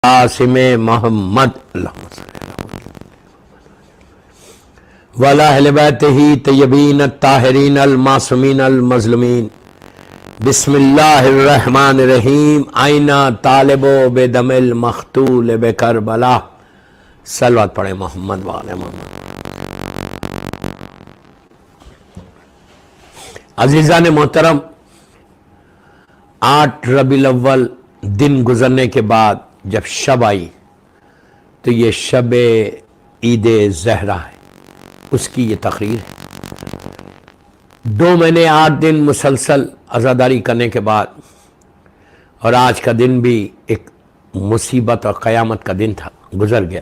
قاسم محمد وعلی اہل بیتہ طیبین الطاہرین المعصومین المظلومین بسم اللہ الرحمن الرحیم آئینہ طالب بدم المقتول بکربلا صلوات پڑھیں محمد وعلی محمد۔ عزیزان محترم، 8 ربیع الاول دن گزرنے کے بعد جب شب آئی تو یہ شب عید زہرا ہے، اس کی یہ تقریر ہے۔ 2 مہینے 8 دن مسلسل عزاداری کرنے کے بعد، اور آج کا دن بھی ایک مصیبت اور قیامت کا دن تھا، گزر گیا۔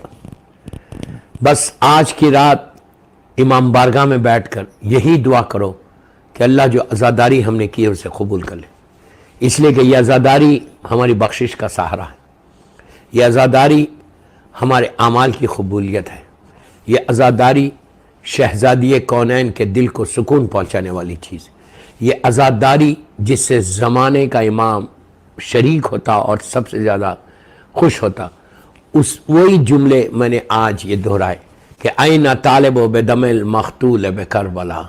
بس آج کی رات امام بارگاہ میں بیٹھ کر یہی دعا کرو کہ اللہ جو عزاداری ہم نے کی ہے اسے قبول کر لے، اس لیے کہ یہ عزاداری ہماری بخشش کا سہارا ہے، یہ عزاداری ہمارے اعمال کی قبولیت ہے، یہ عزاداری شہزادی کونین کے دل کو سکون پہنچانے والی چیز، یہ عزاداری جس سے زمانے کا امام شریک ہوتا اور سب سے زیادہ خوش ہوتا، وہی جملے میں نے آج یہ دہرائے کہ آئینہ طالب بدم المقتول بکربلا۔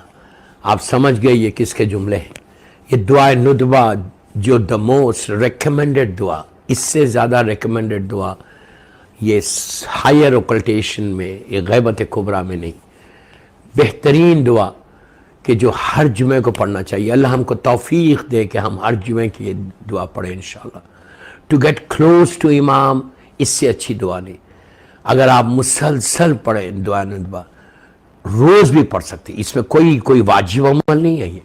آپ سمجھ گئے یہ کس کے جملے ہیں؟ یہ دعائے ندبہ جو دا موسٹ ریکمینڈڈ دعا، اس سے زیادہ ریکمینڈڈ دعا یہ ہائر اوکلٹیشن میں، یہ غیبت کبریٰ میں نہیں، بہترین دعا کہ جو ہر جمعے کو پڑھنا چاہیے۔ اللہ ہم کو توفیق دے کہ ہم ہر جمعے کی یہ دعا پڑھیں انشاءاللہ۔ ٹو گیٹ کلوز ٹو امام، اس سے اچھی دعا نہیں۔ اگر آپ مسلسل پڑھیں دعا ندبہ، روز بھی پڑھ سکتے، اس میں کوئی واجب عمل نہیں ہے، یہ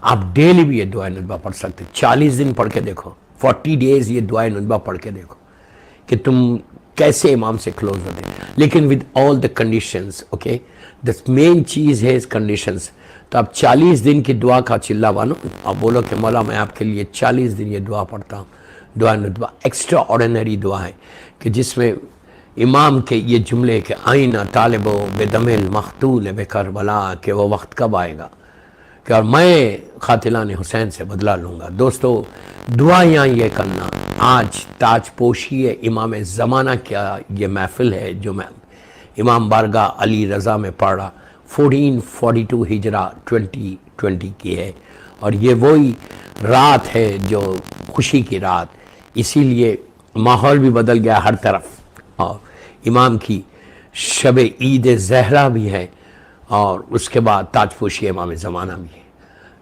آپ ڈیلی بھی یہ دعا ندبہ پڑھ سکتے، 40 دن پڑھ کے دیکھو، 40 ڈیز یہ دعا ندبہ پڑھ کے دیکھو کہ تم کیسے امام سے کلوز ہوتے ہیں، لیکن with all the conditions. Okay, the main چیز ہے کنڈیشنز۔ تو آپ 40 دن کی دعا کا چلہ بانو اور بولو کہ مولا میں آپ کے لیے 40 دن یہ دعا پڑھتا ہوں۔ دعا ندبہ ایکسٹرا آرڈینری دعا ہے کہ جس میں امام کے یہ جملے کہ آئینہ طالب بدم المقتول بکربلا، کہ وہ وقت کب آئے گا کہ اور میں قاتلان حسین سے بدلہ لوں گا۔ دوستو، دعائیاں یہ کرنا، آج تاج پوشی امام زمانہ کیا یہ محفل ہے جو میں امام بارگاہ علی رضا میں پڑھ رہا، 1442 ہجرہ 2020 کی ہے، اور یہ وہی رات ہے جو خوشی کی رات، اسی لیے ماحول بھی بدل گیا ہر طرف، اور امام کی شب عید زہرا بھی ہے، اور اس کے بعد تاج پوشی امام زمانہ بھی ہے۔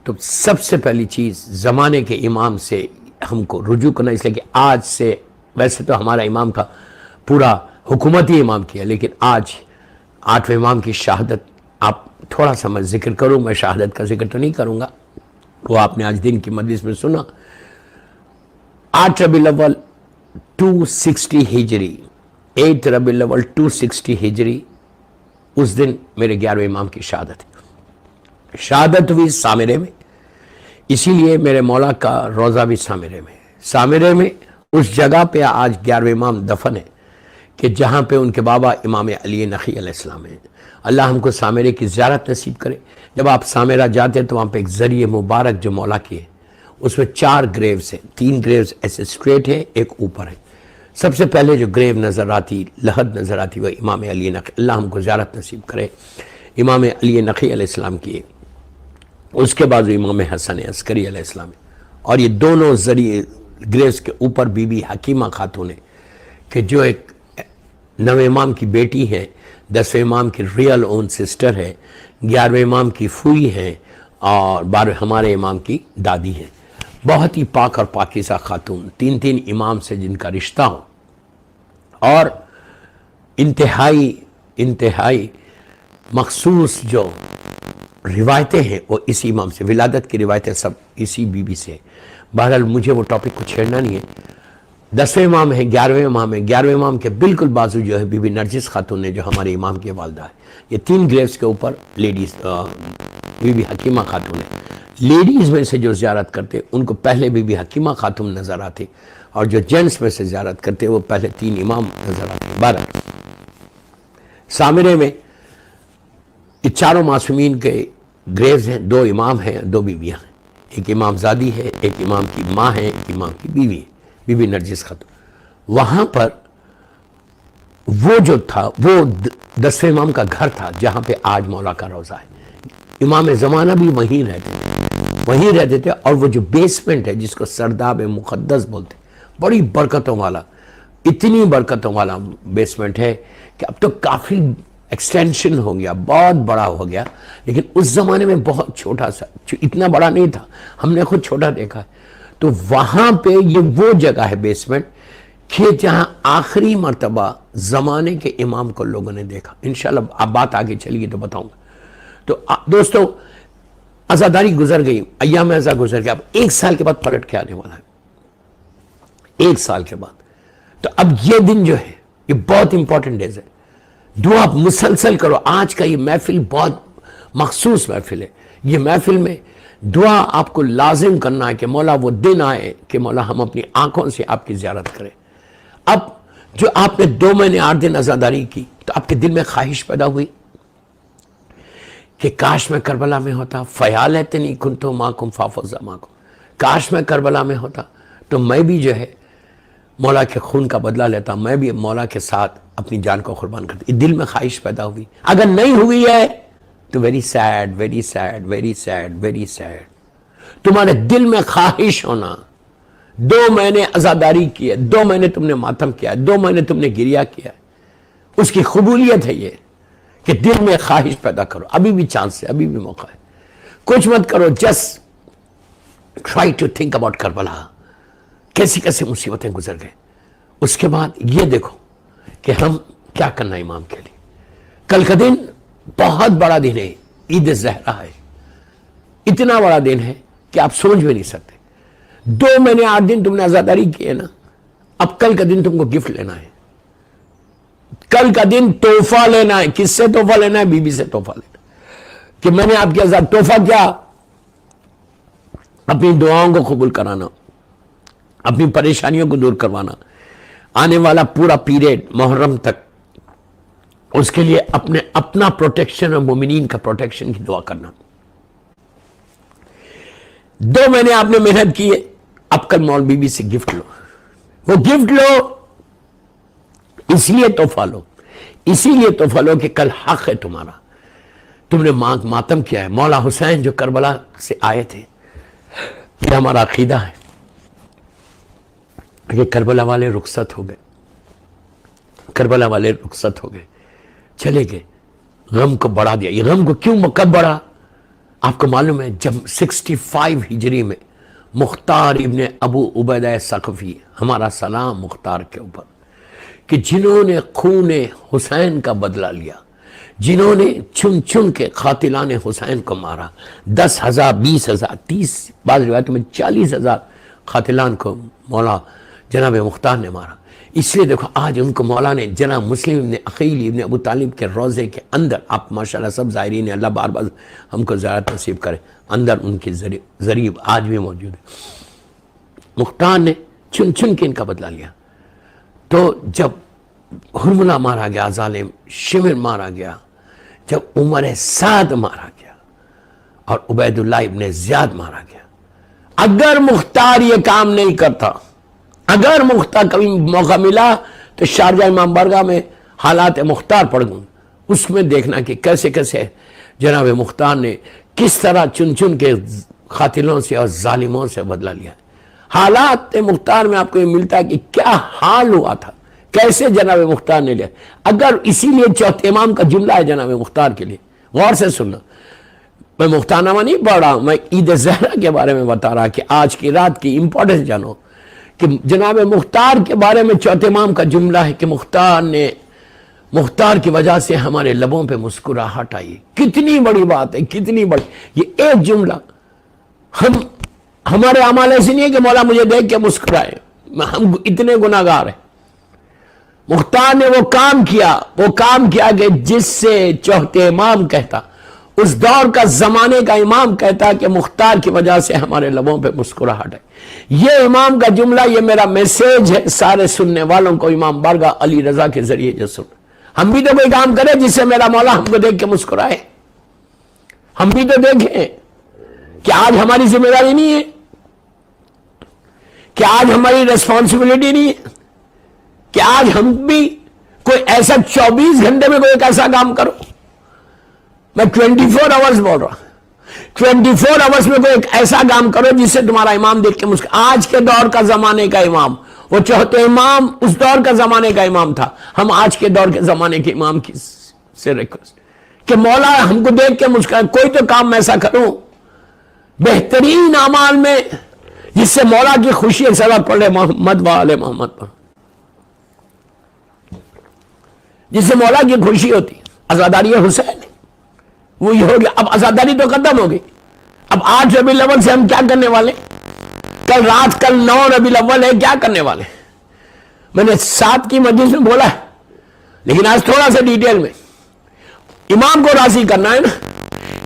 تو سب سے پہلی چیز زمانے کے امام سے ہم کو رجوع کرنا، اس لیے کہ آج سے، ویسے تو ہمارا امام کا پورا حکومتی امام کی ہے، لیکن آج 8ویں امام کی شہادت، آپ تھوڑا سا میں ذکر کروں، میں شہادت کا ذکر تو نہیں کروں گا، وہ آپ نے آج دن کی مجلس میں سنا۔ 8 ربیع الاول 260 ہجری، 8 ربیع الاول 260 ہجری، اس دن میرے 11ویں امام کی شہادت ہے۔ شہادت ہوئی سامرے میں، اسی لیے میرے مولا کا روضہ بھی سامرے میں، سامرے میں اس جگہ پہ آج 11ویں امام دفن ہے کہ جہاں پہ ان کے بابا امام علی نقی علیہ السلام ہیں۔ اللہ ہم کو سامرے کی زیارت نصیب کرے۔ جب آپ سامرہ جاتے تو وہاں پہ ایک ذریعہ مبارک جو مولا کی ہے، اس میں 4 گریوز ہیں، 3 گریوز ایسے سٹریٹ ہے، ایک اوپر ہے۔ سب سے پہلے جو گریو نظر آتی، لحد نظر آتی، وہ امام علی نقی، اللہ ہم کو زیارت نصیب کرے، امام علی نقی علیہ السلام کی ہے۔ اس کے بعد امام حسن عسکری علیہ السلام ہے، اور یہ دونوں ذریعے گریوز کے اوپر بی بی حکیمہ خاتون ہے کہ جو ایک 9ویں امام کی بیٹی ہے، 10ویں امام کی ریئل اون سسٹر ہے، 11ویں امام کی پھوئی ہے، اور 12ویں ہمارے امام کی دادی ہے۔ بہت ہی پاک اور پاکیزہ خاتون، 3 امام سے جن کا رشتہ ہو، اور انتہائی مخصوص جو روایتیں ہیں وہ اسی امام سے، ولادت کی روایتیں سب اسی بی بی سے۔ بہرحال مجھے وہ ٹاپک کو چھیڑنا نہیں ہے۔ 10ویں امام ہے، 11ویں امام ہے، 11ویں امام کے بالکل بازو جو ہے بی بی نرجس خاتون نے، جو ہمارے امام کی والدہ ہے۔ یہ 3 گریوز کے اوپر لیڈیز بی بی حکیمہ خاتون ہے۔ لیڈیز میں سے جو زیارت کرتے ان کو پہلے بی بی حکیمہ خاتون نظر آتے، اور جو جینٹس میں سے زیارت کرتے وہ پہلے 3 امام نظر آتے۔ بہرحال سامرے میں یہ 4 معصومین کے گریوز ہیں، 2 امام ہیں، 2 بیویاں ہیں، ایک امام زادی ہے، ایک امام کی ماں ہے، ایک امام کی بیوی ہے، بی بی نرجس خاتون۔ وہاں پر وہ جو تھا وہ 10ویں امام کا گھر تھا جہاں پہ آج مولا کا روضہ ہے. امام زمانہ بھی وہیں رہتے تھے. اور وہ جو بیسمنٹ ہے جس کو سرداب مقدس بولتے ہیں، بڑی برکتوں والا، اتنی برکتوں والا بیسمنٹ ہے کہ اب تو کافی ایکسٹینشن ہو گیا، بہت بڑا ہو گیا، لیکن اس زمانے میں بہت چھوٹا سا، اتنا بڑا نہیں تھا، ہم نے خود چھوٹا دیکھا ہے. تو وہاں پہ یہ وہ جگہ ہے بیسمنٹ کہ جہاں آخری مرتبہ زمانے کے امام کو لوگوں نے دیکھا. انشاءاللہ اب بات آگے چلی گی تو بتاؤں گا. تو دوستو عزاداری گزر گئی، ایام عزا گزر گیا، اب 1 سال کے بعد پلٹ کے آنے والا ہے، 1 سال کے بعد. تو اب یہ دن جو ہے یہ بہت امپورٹنٹ ڈیز ہے. دعا مسلسل کرو. آج کا یہ محفل بہت مخصوص محفل ہے. یہ محفل میں دعا آپ کو لازم کرنا ہے کہ مولا وہ دن آئے کہ مولا ہم اپنی آنکھوں سے آپ کی زیارت کریں. اب جو آپ نے 2 مہینے 8 دن عزاداری کی تو آپ کے دل میں خواہش پیدا ہوئی کہ کاش میں کربلا میں ہوتا. فیالتنی کنتو معکم فافوز معکم، کاش میں کربلا میں ہوتا تو میں بھی جو ہے مولا کے خون کا بدلہ لیتا، میں بھی مولا کے ساتھ اپنی جان کو قربان کرتا. یہ دل میں خواہش پیدا ہوئی. اگر نہیں ہوئی ہے تو very sad, very sad, very sad, very sad. تمہارے دل میں خواہش ہونا، 2 مہینے عزاداری کی ہے، 2 مہینے تم نے ماتم کیا ہے، 2 مہینے تم نے گریہ کیا ہے، اس کی قبولیت ہے یہ کہ دل میں خواہش پیدا کرو. ابھی بھی چانس ہے، ابھی بھی موقع ہے. کچھ مت کرو، just try to think about Karbala, کیسی کیسی مصیبتیں گزر گئے. اس کے بعد یہ دیکھو کہ ہم کیا کرنا ہے امام کے لیے. کل کا دن بہت بڑا دن ہے، عید زہرا ہے. اتنا بڑا دن ہے کہ آپ سمجھ بھی نہیں سکتے. 2 مہینے 8 دن تم نے عزاداری کی ہے نا، اب کل کا دن تم کو گفٹ لینا ہے. کل کا دن تحفہ لینا ہے. کس سے تحفہ لینا ہے؟ بی بی سے تحفہ لینا کہ میں نے آپ کے ساتھ تحفہ کیا، اپنی دعاؤں کو قبول کرانا، اپنی پریشانیوں کو دور کروانا. آنے والا پورا پیریڈ محرم تک اس کے لیے اپنا پروٹیکشن اور مومنین کا پروٹیکشن کی دعا کرنا. 2 مہینے آپ نے محنت کی ہے، اب کل مول بی بی سے گفٹ لو. وہ گفٹ لو، اس لیے تحفہ لو، اسی لیے تحفہ لو کہ کل حق ہے تمہارا. تم نے ماتم کیا ہے. مولا حسین جو کربلا سے آئے تھے، یہ ہمارا عقیدہ ہے کہ کربلا والے رخصت ہو گئے، کربلا والے رخصت ہو گئے، چلے گئے. غم کو بڑھا دیا. یہ غم کو کب بڑھا؟ آپ کو معلوم ہے جب 65 ہجری میں مختار ابن ابو عبیدہ ثقفی، ہمارا سلام مختار کے اوپر، کہ جنہوں نے خون حسین کا بدلہ لیا، جنہوں نے چن چن کے قاتلان حسین کو مارا، 10,000 20,000 30، بعض روایتوں میں 40,000 قاتلان کو مولا جناب مختار نے مارا. اس لیے دیکھو آج ان کو مولا نے جناب مسلم ابن عقیل ابن ابو طالب کے روضے کے اندر، آپ ماشاءاللہ سب زائرین ہیں، اللہ بار بار ہم کو زیارت نصیب کرے، اندر ان کی ضریب آج بھی موجود ہے. مختار نے چن چن کے ان کا بدلہ لیا. تو جب حرملہ مارا گیا، ظالم شمر مارا گیا، جب عمر سعد مارا گیا اور عبید اللہ ابن زیاد مارا گیا، اگر مختار یہ کام نہیں کرتا، اگر مختار کبھی موقع ملا تو شارجہ امام بارگاہ میں حالات مختار پڑھ گوں، اس میں دیکھنا کہ کیسے کیسے جناب مختار نے کس طرح چن چن کے قاتلوں سے اور ظالموں سے بدلہ لیا. حالات مختار میں آپ کو یہ ملتا ہے کہ کیا حال ہوا تھا، کیسے جناب مختار نے لیا. اگر اسی لیے چوتھے امام کا جملہ ہے جناب مختار کے لیے، غور سے سننا. میں مختار نامہ نہیں پڑھ رہا ہوں، میں عید زہرا کے بارے میں بتا رہا کہ آج کی رات کی امپورٹنس جانو کہ جناب مختار کے بارے میں چوتھے امام کا جملہ ہے کہ مختار کی وجہ سے ہمارے لبوں پہ مسکراہٹ آئی. کتنی بڑی بات ہے، کتنی بڑی. یہ ایک جملہ، ہمارے اعمال ایسے نہیں ہے کہ مولا مجھے دیکھ کے مسکرائے، ہم اتنے گناہگار ہیں. مختار نے وہ کام کیا کہ جس سے چوتھے امام کہتا، اس دور کا زمانے کا امام کہتا کہ مختار کی وجہ سے ہمارے لبوں پہ مسکراہٹ ہے. یہ امام کا جملہ، یہ میرا میسیج ہے سارے سننے والوں کو امام بارگاہ علی رضا کے ذریعے جو سن. ہم بھی تو کوئی کام کریں جس سے میرا مولا ہم کو دیکھ کے مسکرائے. ہم بھی تو دیکھیں کہ آج ہماری ذمہ داری نہیں ہے، کہ آج ہماری ریسپانسبلٹی نہیں ہے، کہ آج ہم بھی کوئی ایسا 24 گھنٹے میں کوئی ایک ایسا کام کرو. میں 24 آورز بول رہا ہوں, 24 آورز میں کوئی ایک ایسا کام کرو جس سے تمہارا امام دیکھ کے آج کے دور کا زمانے کا امام, وہ چوتھے امام اس دور کا زمانے کا امام تھا. ہم آج کے دور کے زمانے کے امام کی سے ریکویسٹ کہ مولا ہم کو دیکھ کے مسکرائے, کوئی تو کام میں ایسا کروں بہترین اعمال میں جس سے مولا کی خوشی ایک سلام پڑھ لے محمد وآل محمد پر, جس سے مولا کی خوشی ہوتی. عزاداری حسین وہی ہو گیا. اب عزاداری تو ختم ہو گئی. اب 8 ربیع الاول سے ہم کیا کرنے والے؟ کل رات, کل 9 ربیع الاول ہے, کیا کرنے والے؟ میں نے 7 کی مجلس میں بولا ہے, لیکن آج تھوڑا سا ڈیٹیل میں. امام کو راضی کرنا ہے نا,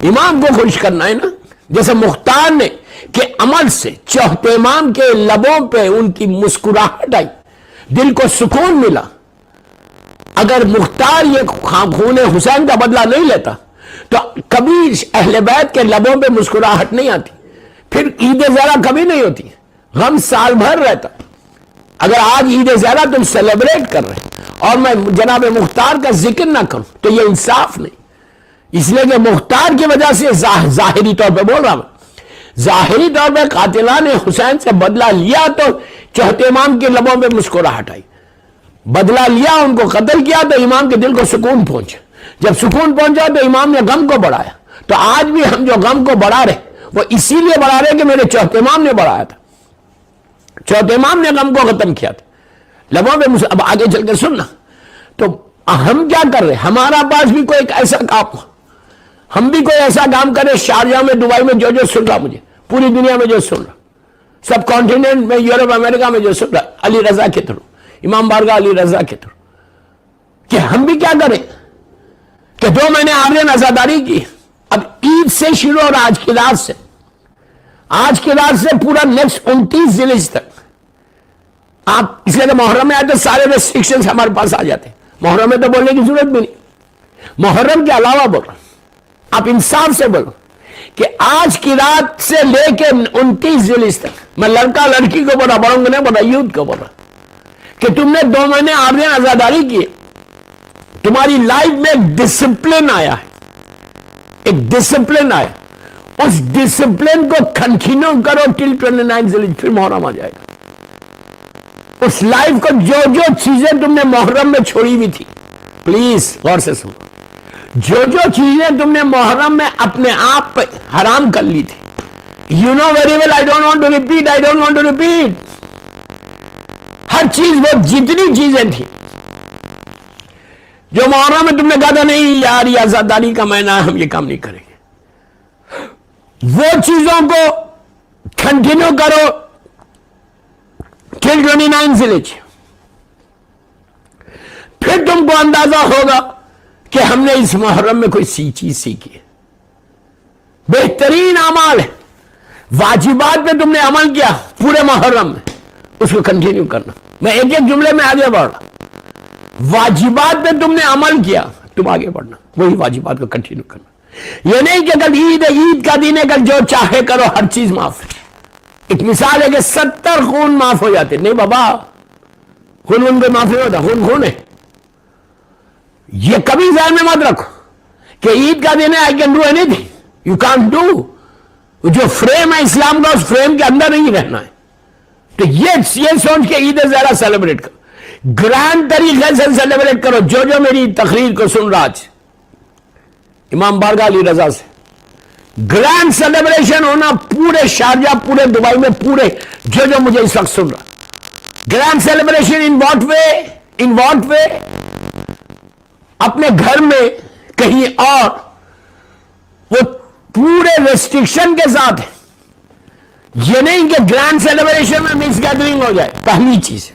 امام کو خوش کرنا ہے نا. جیسے مختار نے کہ عمل سے چوتھے امام کے لبوں پہ ان کی مسکراہٹ آئی, دل کو سکون ملا. اگر مختار یہ خون حسین کا بدلہ نہیں لیتا تو کبھی اہل بیت کے لبوں پہ مسکراہٹ نہیں آتی, پھر عید زہرا کبھی نہیں ہوتی, غم سال بھر رہتا. اگر آج عید زہرا تم سیلیبریٹ کر رہے اور میں جناب مختار کا ذکر نہ کروں تو یہ انصاف نہیں. اس لیے کہ مختار کی وجہ سے ظاہری طور پہ بول رہا ہوں, ظاہری طور پہ قاتلان حسین سے بدلہ لیا تو چوتھے امام کے لبوں پہ مسکراہٹ آئی. بدلہ لیا, ان کو قتل کیا تو امام کے دل کو سکون پہنچا. جب سکون پہنچا تو امام نے غم کو بڑھایا. تو آج بھی ہم جو غم کو بڑھا رہے وہ اسی لیے بڑھا رہے کہ میرے چوتھے امام نے بڑھایا تھا, چوتھے امام نے غم کو ختم کیا تھا لبوں پہ. اب آگے چل کے سننا, تو ہم کیا کر رہے, ہمارا پاس بھی کوئی ایک ایسا کام, ہم بھی کوئی ایسا کام کریں. شارجہ میں, دبئی میں جو سن رہا, مجھے پوری دنیا میں جو سن رہا, سب کانٹیننٹ میں, یورپ امریکہ میں جو سن رہا, علی رضا کے تھرو, امام بارگاہ علی رضا کے تھرو, کہ ہم بھی کیا کریں کہ 2 مہینے آرین عزاداری کی. اب عید سے شروع اور آج کی رات سے پورا نیکسٹ 29 ذی الحجہ تک آپ, اس لیے کہ محرم میں آئے تو سارے ریسٹرکشنز ہمارے پاس آ جاتے ہیں. محرم میں تو بولنے کی ضرورت بھی نہیں, محرم کے علاوہ بول رہا ہوں. آپ انصاف سے بولو کہ آج کی رات سے لے کے 29 ذی الحجہ تک, میں لڑکا لڑکی کو بولا, بڑوں کو نہیں بولا, یوتھ کو بولا کہ تم نے 2 مہینے آرین عزاداری کی, تمہاری لائف میں ایک ڈسپلن آیا ہے, ایک ڈسپلن آیا. اس ڈسپلن کو کنٹینیو کرو ٹل 29 ذی الحجہ, پھر محرم آ جائے گا. اس لائف کو جو چیزیں تم نے محرم میں چھوڑی ہوئی تھی, پلیز غور سے سنو, جو چیزیں تم نے محرم میں اپنے آپ پہ حرام کر لی تھی, you know very well, I don't want to repeat. ہر چیز, وہ جتنی چیزیں تھیں جو محرم میں تم نے کہا تھا نہیں یار یہ عزاداری کا مہینہ ہے, ہم یہ کام نہیں کریں گے, وہ چیزوں کو کنٹینیو کرو ٹل 29 ذی الحجہ. پھر تم کو اندازہ ہوگا کہ ہم نے اس محرم میں کوئی چیز سیکھی ہے. بہترین اعمال ہے, واجبات پہ تم نے عمل کیا پورے محرم میں, اس کو کنٹینیو کرنا. میں ایک جملے میں آگے بڑھ رہا, واجبات پہ تم نے عمل کیا, تم آگے بڑھنا, وہی واجبات کو کنٹینیو کرنا. یہ نہیں کہ کل عید ہے, عید کا دن ہے, کل جو چاہے کرو, ہر چیز معاف ہے. ایک مثال ہے کہ 70 خون معاف ہو جاتے, نہیں بابا خون کو معاف نہیں ہوتا, خون ہے. یہ کبھی ذہن میں مت رکھو کہ عید کا دن ہے, I can do any thing, you can't do. جو فریم ہے اسلام کا, اس فریم کے اندر نہیں رہنا ہے. تو یہ سوچ کے عید زہرا سیلیبریٹ کرو, گرینڈ طریقے سے سیلیبریٹ کرو. جو میری تقریر کو سن رہا آج امام بارگاہ علی رضا سے, گرینڈ سیلیبریشن ہونا پورے شارجہ, پورے دبئی میں, پورے جو مجھے اس وقت سن رہا, گرینڈ سیلیبریشن. ان واٹ وے اپنے گھر میں کہیں اور, وہ پورے ریسٹرکشن کے ساتھ ہے. یہ نہیں کہ گرینڈ سیلیبریشن میں مکس گیدرنگ ہو جائے. پہلی چیز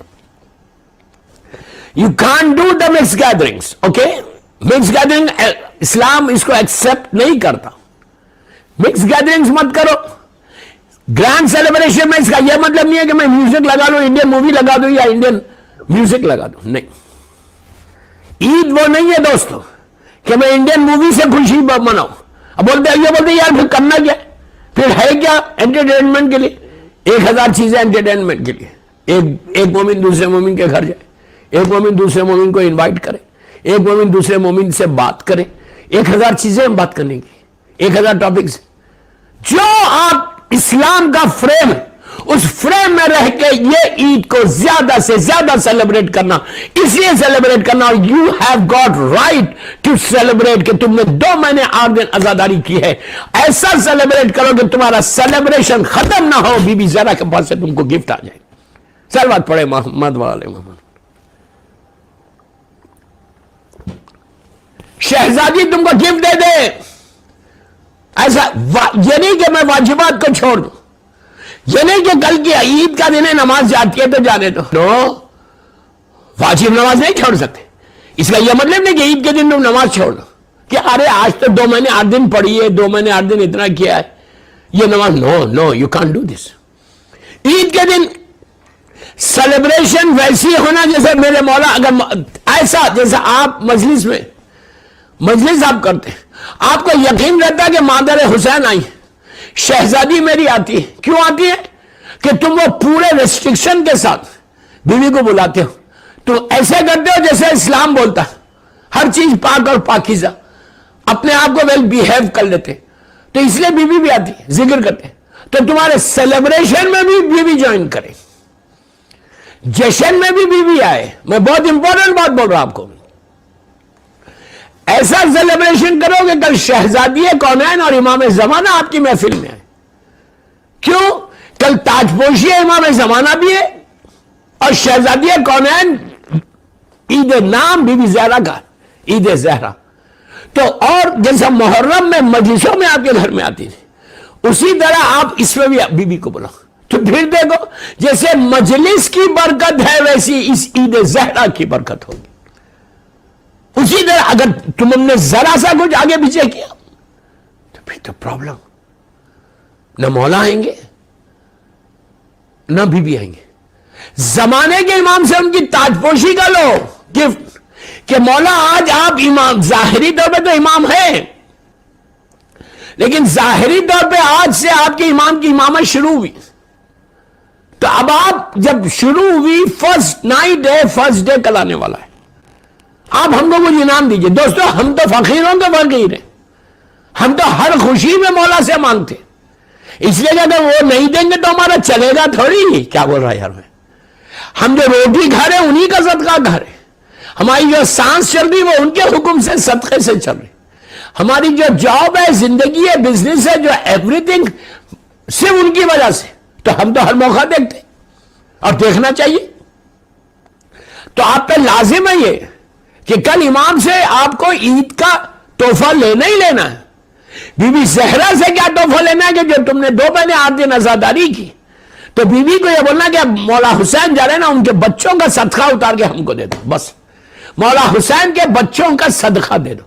you can't do the mix gatherings, okay. Mix gathering Islam اس کو ایکسپٹ نہیں کرتا. مکس گیدرنگز مت کرو. گرینڈ سیلیبریشن میں اس کا یہ مطلب نہیں ہے کہ میں میوزک لگا لوں, انڈین مووی لگا دوں یا انڈین میوزک لگا دوں, نہیں. عید وہ نہیں ہے دوستو کہ میں انڈین مووی سے خوشی مناؤں. اب بولتے یار پھر کرنا کیا, پھر ہے کیا انٹرٹینمنٹ کے لیے. 1000 چیزیں انٹرٹینمنٹ کے لیے. ایک مومن دوسرے مومن کے گھر جائے, ایک مومن دوسرے مومن کو انوائٹ کرے, ایک مومن دوسرے مومن سے بات کرے, 1000 چیزیں ہم بات کرنے کی, 1000 ٹاپکس. جو آپ اسلام کا فریم ہے اس فریم میں رہ کے یہ عید کو زیادہ سے زیادہ سیلیبریٹ کرنا, اس لیے سیلیبریٹ کرنا, اور you have got right to celebrate کہ تم نے 2 مہینے 8 دن عزاداری کی ہے. ایسا سیلیبریٹ کرو کہ تمہارا سیلیبریشن ختم نہ ہو, بی بی زہرا کے پاس سے تم کو گفٹ آ جائے. صلوات پڑھے محمد والے محمد. شہزادی تم کو گفٹ دے دے, ایسا یہ نہیں کہ میں واجبات کو چھوڑ دوں, یہ نہیں کہ کل کی عید کا دن ہے نماز جاتی ہے تو جانے دو. نو, واجب نماز نہیں چھوڑ سکتے. اس کا یہ مطلب نہیں کہ عید کے دن تم نماز چھوڑ دو کہ ارے آج تو 2 مہینے 8 دن پڑھی ہے, 2 مہینے 8 دن اتنا کیا ہے, یہ نماز. نو نو, یو کانٹ ڈو دس. عید کے دن سیلیبریشن ویسی ہونا جیسے میرے مولا, اگر ایسا جیسے آپ مجلس آپ کرتے ہیں, آپ کو یقین رہتا ہے کہ مادر حسین آئی, شہزادی میری آتی ہے. کیوں آتی ہے؟ کہ تم وہ پورے ریسٹرکشن کے ساتھ بیوی کو بلاتے ہو, تم ایسے کرتے ہو جیسے اسلام بولتا ہے, ہر چیز پاک اور پاکیزہ, اپنے آپ کو ویل بیہیو کر لیتے, تو اس لیے بیوی بھی آتی ہے, ذکر کرتے ہیں. تو تمہارے سیلیبریشن میں بھی بیوی جوائن کرے, جشن میں بھی بیوی آئے. میں بہت امپورٹنٹ بات بول رہا ہوں آپ کو. ایسا سیلیبریشن کرو کہ کل شہزادی کونین اور امام زمانہ آپ کی محفل میں آئے. کیوں؟ کل تاج پوشی امام زمانہ بھی ہے اور شہزادی کونین عید نام بی بی زہرا کا, عید زہرا. تو اور جیسا محرم میں مجلسوں میں آپ کے گھر میں آتی تھی, اسی طرح آپ اس میں بھی بیوی کو بلاؤ. تو پھر دیکھو جیسے مجلس کی برکت ہے ویسی اس عید زہرا کی برکت ہوگی. اسی طرح اگر تم نے ذرا سا کچھ آگے پیچھے کیا تو پھر تو پرابلم. نہ مولا آئیں گے نہ بیوی آئیں گے. زمانے کے امام سے ان کی تاج پوشی کا لو گفٹ کہ مولا آج آپ امام, ظاہری طور پہ تو امام ہیں, لیکن ظاہری طور پہ آج سے آپ کے امام کی امامت شروع ہوئی. تو اب آپ جب شروع ہوئی, فرسٹ نائٹ ہے, فرسٹ ڈے کل آنے والا ہے, آپ ہم کو کچھ انعام دیجئے. دوستو ہم تو فقیروں کے فقیر ہیں, ہم تو ہر خوشی میں مولا سے مانگتے, اس لیے کہ اگر وہ نہیں دیں گے تو ہمارا چلے گا تھوڑی. کیا بول رہا ہے یار, ہم جو روٹی کھا رہے ہیں انہی کا صدقہ کھا رہے ہیں, ہماری جو سانس چل رہی وہ ان کے حکم سے صدقے سے چل رہی, ہماری جو جاب ہے, زندگی ہے, بزنس ہے, جو ایوری تھنگ صرف ان کی وجہ سے. تو ہم تو ہر موقع دیکھتے اور دیکھنا چاہیے. تو آپ پہ لازم ہے یہ کہ کل امام سے آپ کو عید کا تحفہ لینا ہی لینا ہے. بی بی زہرا سے کیا تحفہ لینا ہے کہ جو تم نے 2 مہینے 8 دن عزاداری کی, تو بیوی کو یہ بولنا کہ مولا حسین جا رہے ہیں نا, ان کے بچوں کا صدقہ اتار کے ہم کو دے دو. بس مولا حسین کے بچوں کا صدقہ دے دو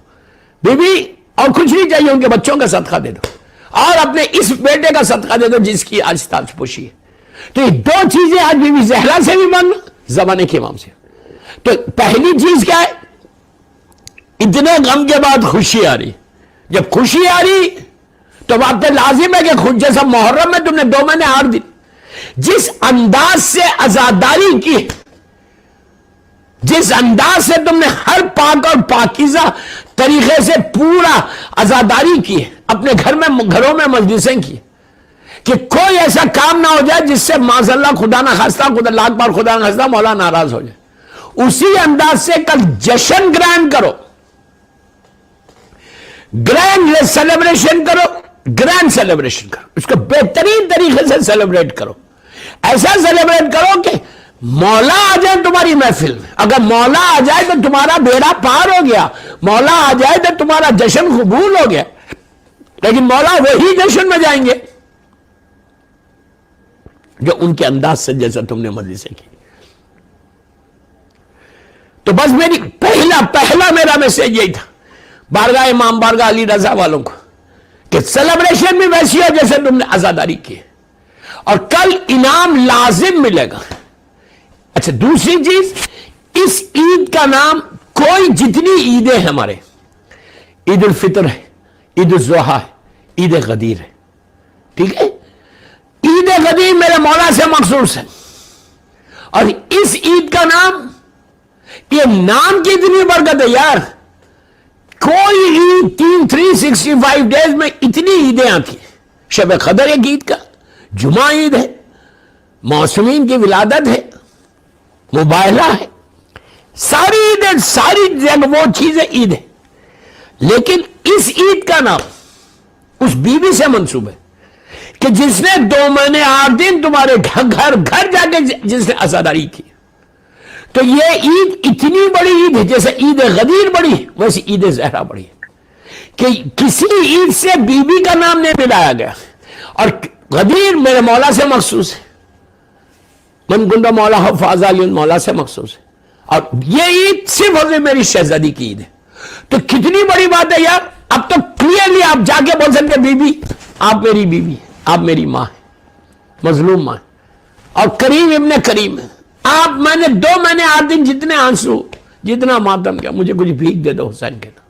بیوی, اور کچھ نہیں چاہیے, ان کے بچوں کا صدقہ دے دو, اور اپنے اس بیٹے کا صدقہ دے دو جس کی آج تاج پوشی ہے. تو یہ 2 چیزیں آج بی بی زہرا سے بھی مانگنا, زمانے کے امام سے. تو پہلی چیز کیا ہے, اتنے غم کے بعد خوشی آ رہی. جب خوشی آ رہی تو آپ پہ لازم ہے کہ جیسا محرم میں تم نے 2 مہینے 8 دن جس انداز سے عزاداری کی, جس انداز سے تم نے ہر پاک اور پاکیزہ طریقے سے پورا عزاداری کی ہے, اپنے گھروں میں مجلسیں کی, کہ کوئی ایسا کام نہ ہو جائے جس سے معاذ اللہ خدا نہ خواستہ, خدا لاکھ بار خدا نہ خواستہ مولا ناراض ہو جائے. اسی انداز سے کل جشن گرینڈ کرو, گرینڈ سیلیبریشن کرو, گرینڈ سیلیبریشن کرو, اس کو بہترین طریقے سے سیلیبریٹ کرو. ایسا سیلیبریٹ کرو کہ مولا آ جائے تمہاری محفل میں. اگر مولا آ جائے تو تمہارا بیڑا پار ہو گیا, مولا آ جائے تو تمہارا جشن قبول ہو گیا. لیکن مولا وہی جشن میں جائیں گے جو ان کے انداز سے جیسا تم نے مجلسیں کی. تو بس پہلا میرا میسج یہی تھا بارگاہ امام, بارگاہ علی رضا والوں کو, کہ سیلیبریشن بھی ویسی ہو جیسے تم نے عزاداری کی, اور کل انعام لازم ملے گا. اچھا دوسری چیز, اس عید کا نام کوئی جتنی عیدیں ہیں ہمارے, عید الفطر ہے, عید الاضحیٰ ہے, عید غدیر ہے, ٹھیک ہے, عید غدیر میرے مولا سے مخصوص ہے, اور اس عید کا نام یہ نام کی اتنی برکت ہے یار. کوئی عید 365 ڈیز میں اتنی عیدیں آتی ہیں. شب قدر ایک عید کا، جمعہ عید ہے، موسمین کی ولادت ہے، مباہلہ ہے، ساری عیدیں، ساری جگہ وہ چیزیں عید ہے. لیکن اس عید کا نام اس بیوی سے منسوب ہے کہ جس نے 2 مہینے 8 دن تمہارے گھر گھر جا کے جس نے عزاداری کی. تو یہ عید اتنی بڑی عید ہے، جیسے عید غدیر بڑی ہے ویسے عید زہرا بڑی ہے کہ کسی عید سے بیوی کا نام نہیں ملایا گیا. اور غدیر میرے مولا سے مخصوص ہے، من گنڈا مولا فاض علی مولا سے مخصوص ہے. اور یہ عید صرف اور صرف میری شہزادی کی عید ہے. تو کتنی بڑی بات ہے یار. اب تو کلیئرلی آپ جا کے بول سکتے بیوی آپ میری بیوی، آپ میری ماں ہے، مظلوم ماں ہے، اور کریم ابن کریم ہے. آپ، میں نے 2 مہینے 8 دن جتنے آنسو، جتنا ماتم کیا، مجھے کچھ بھیک دے دو حسین کے نام.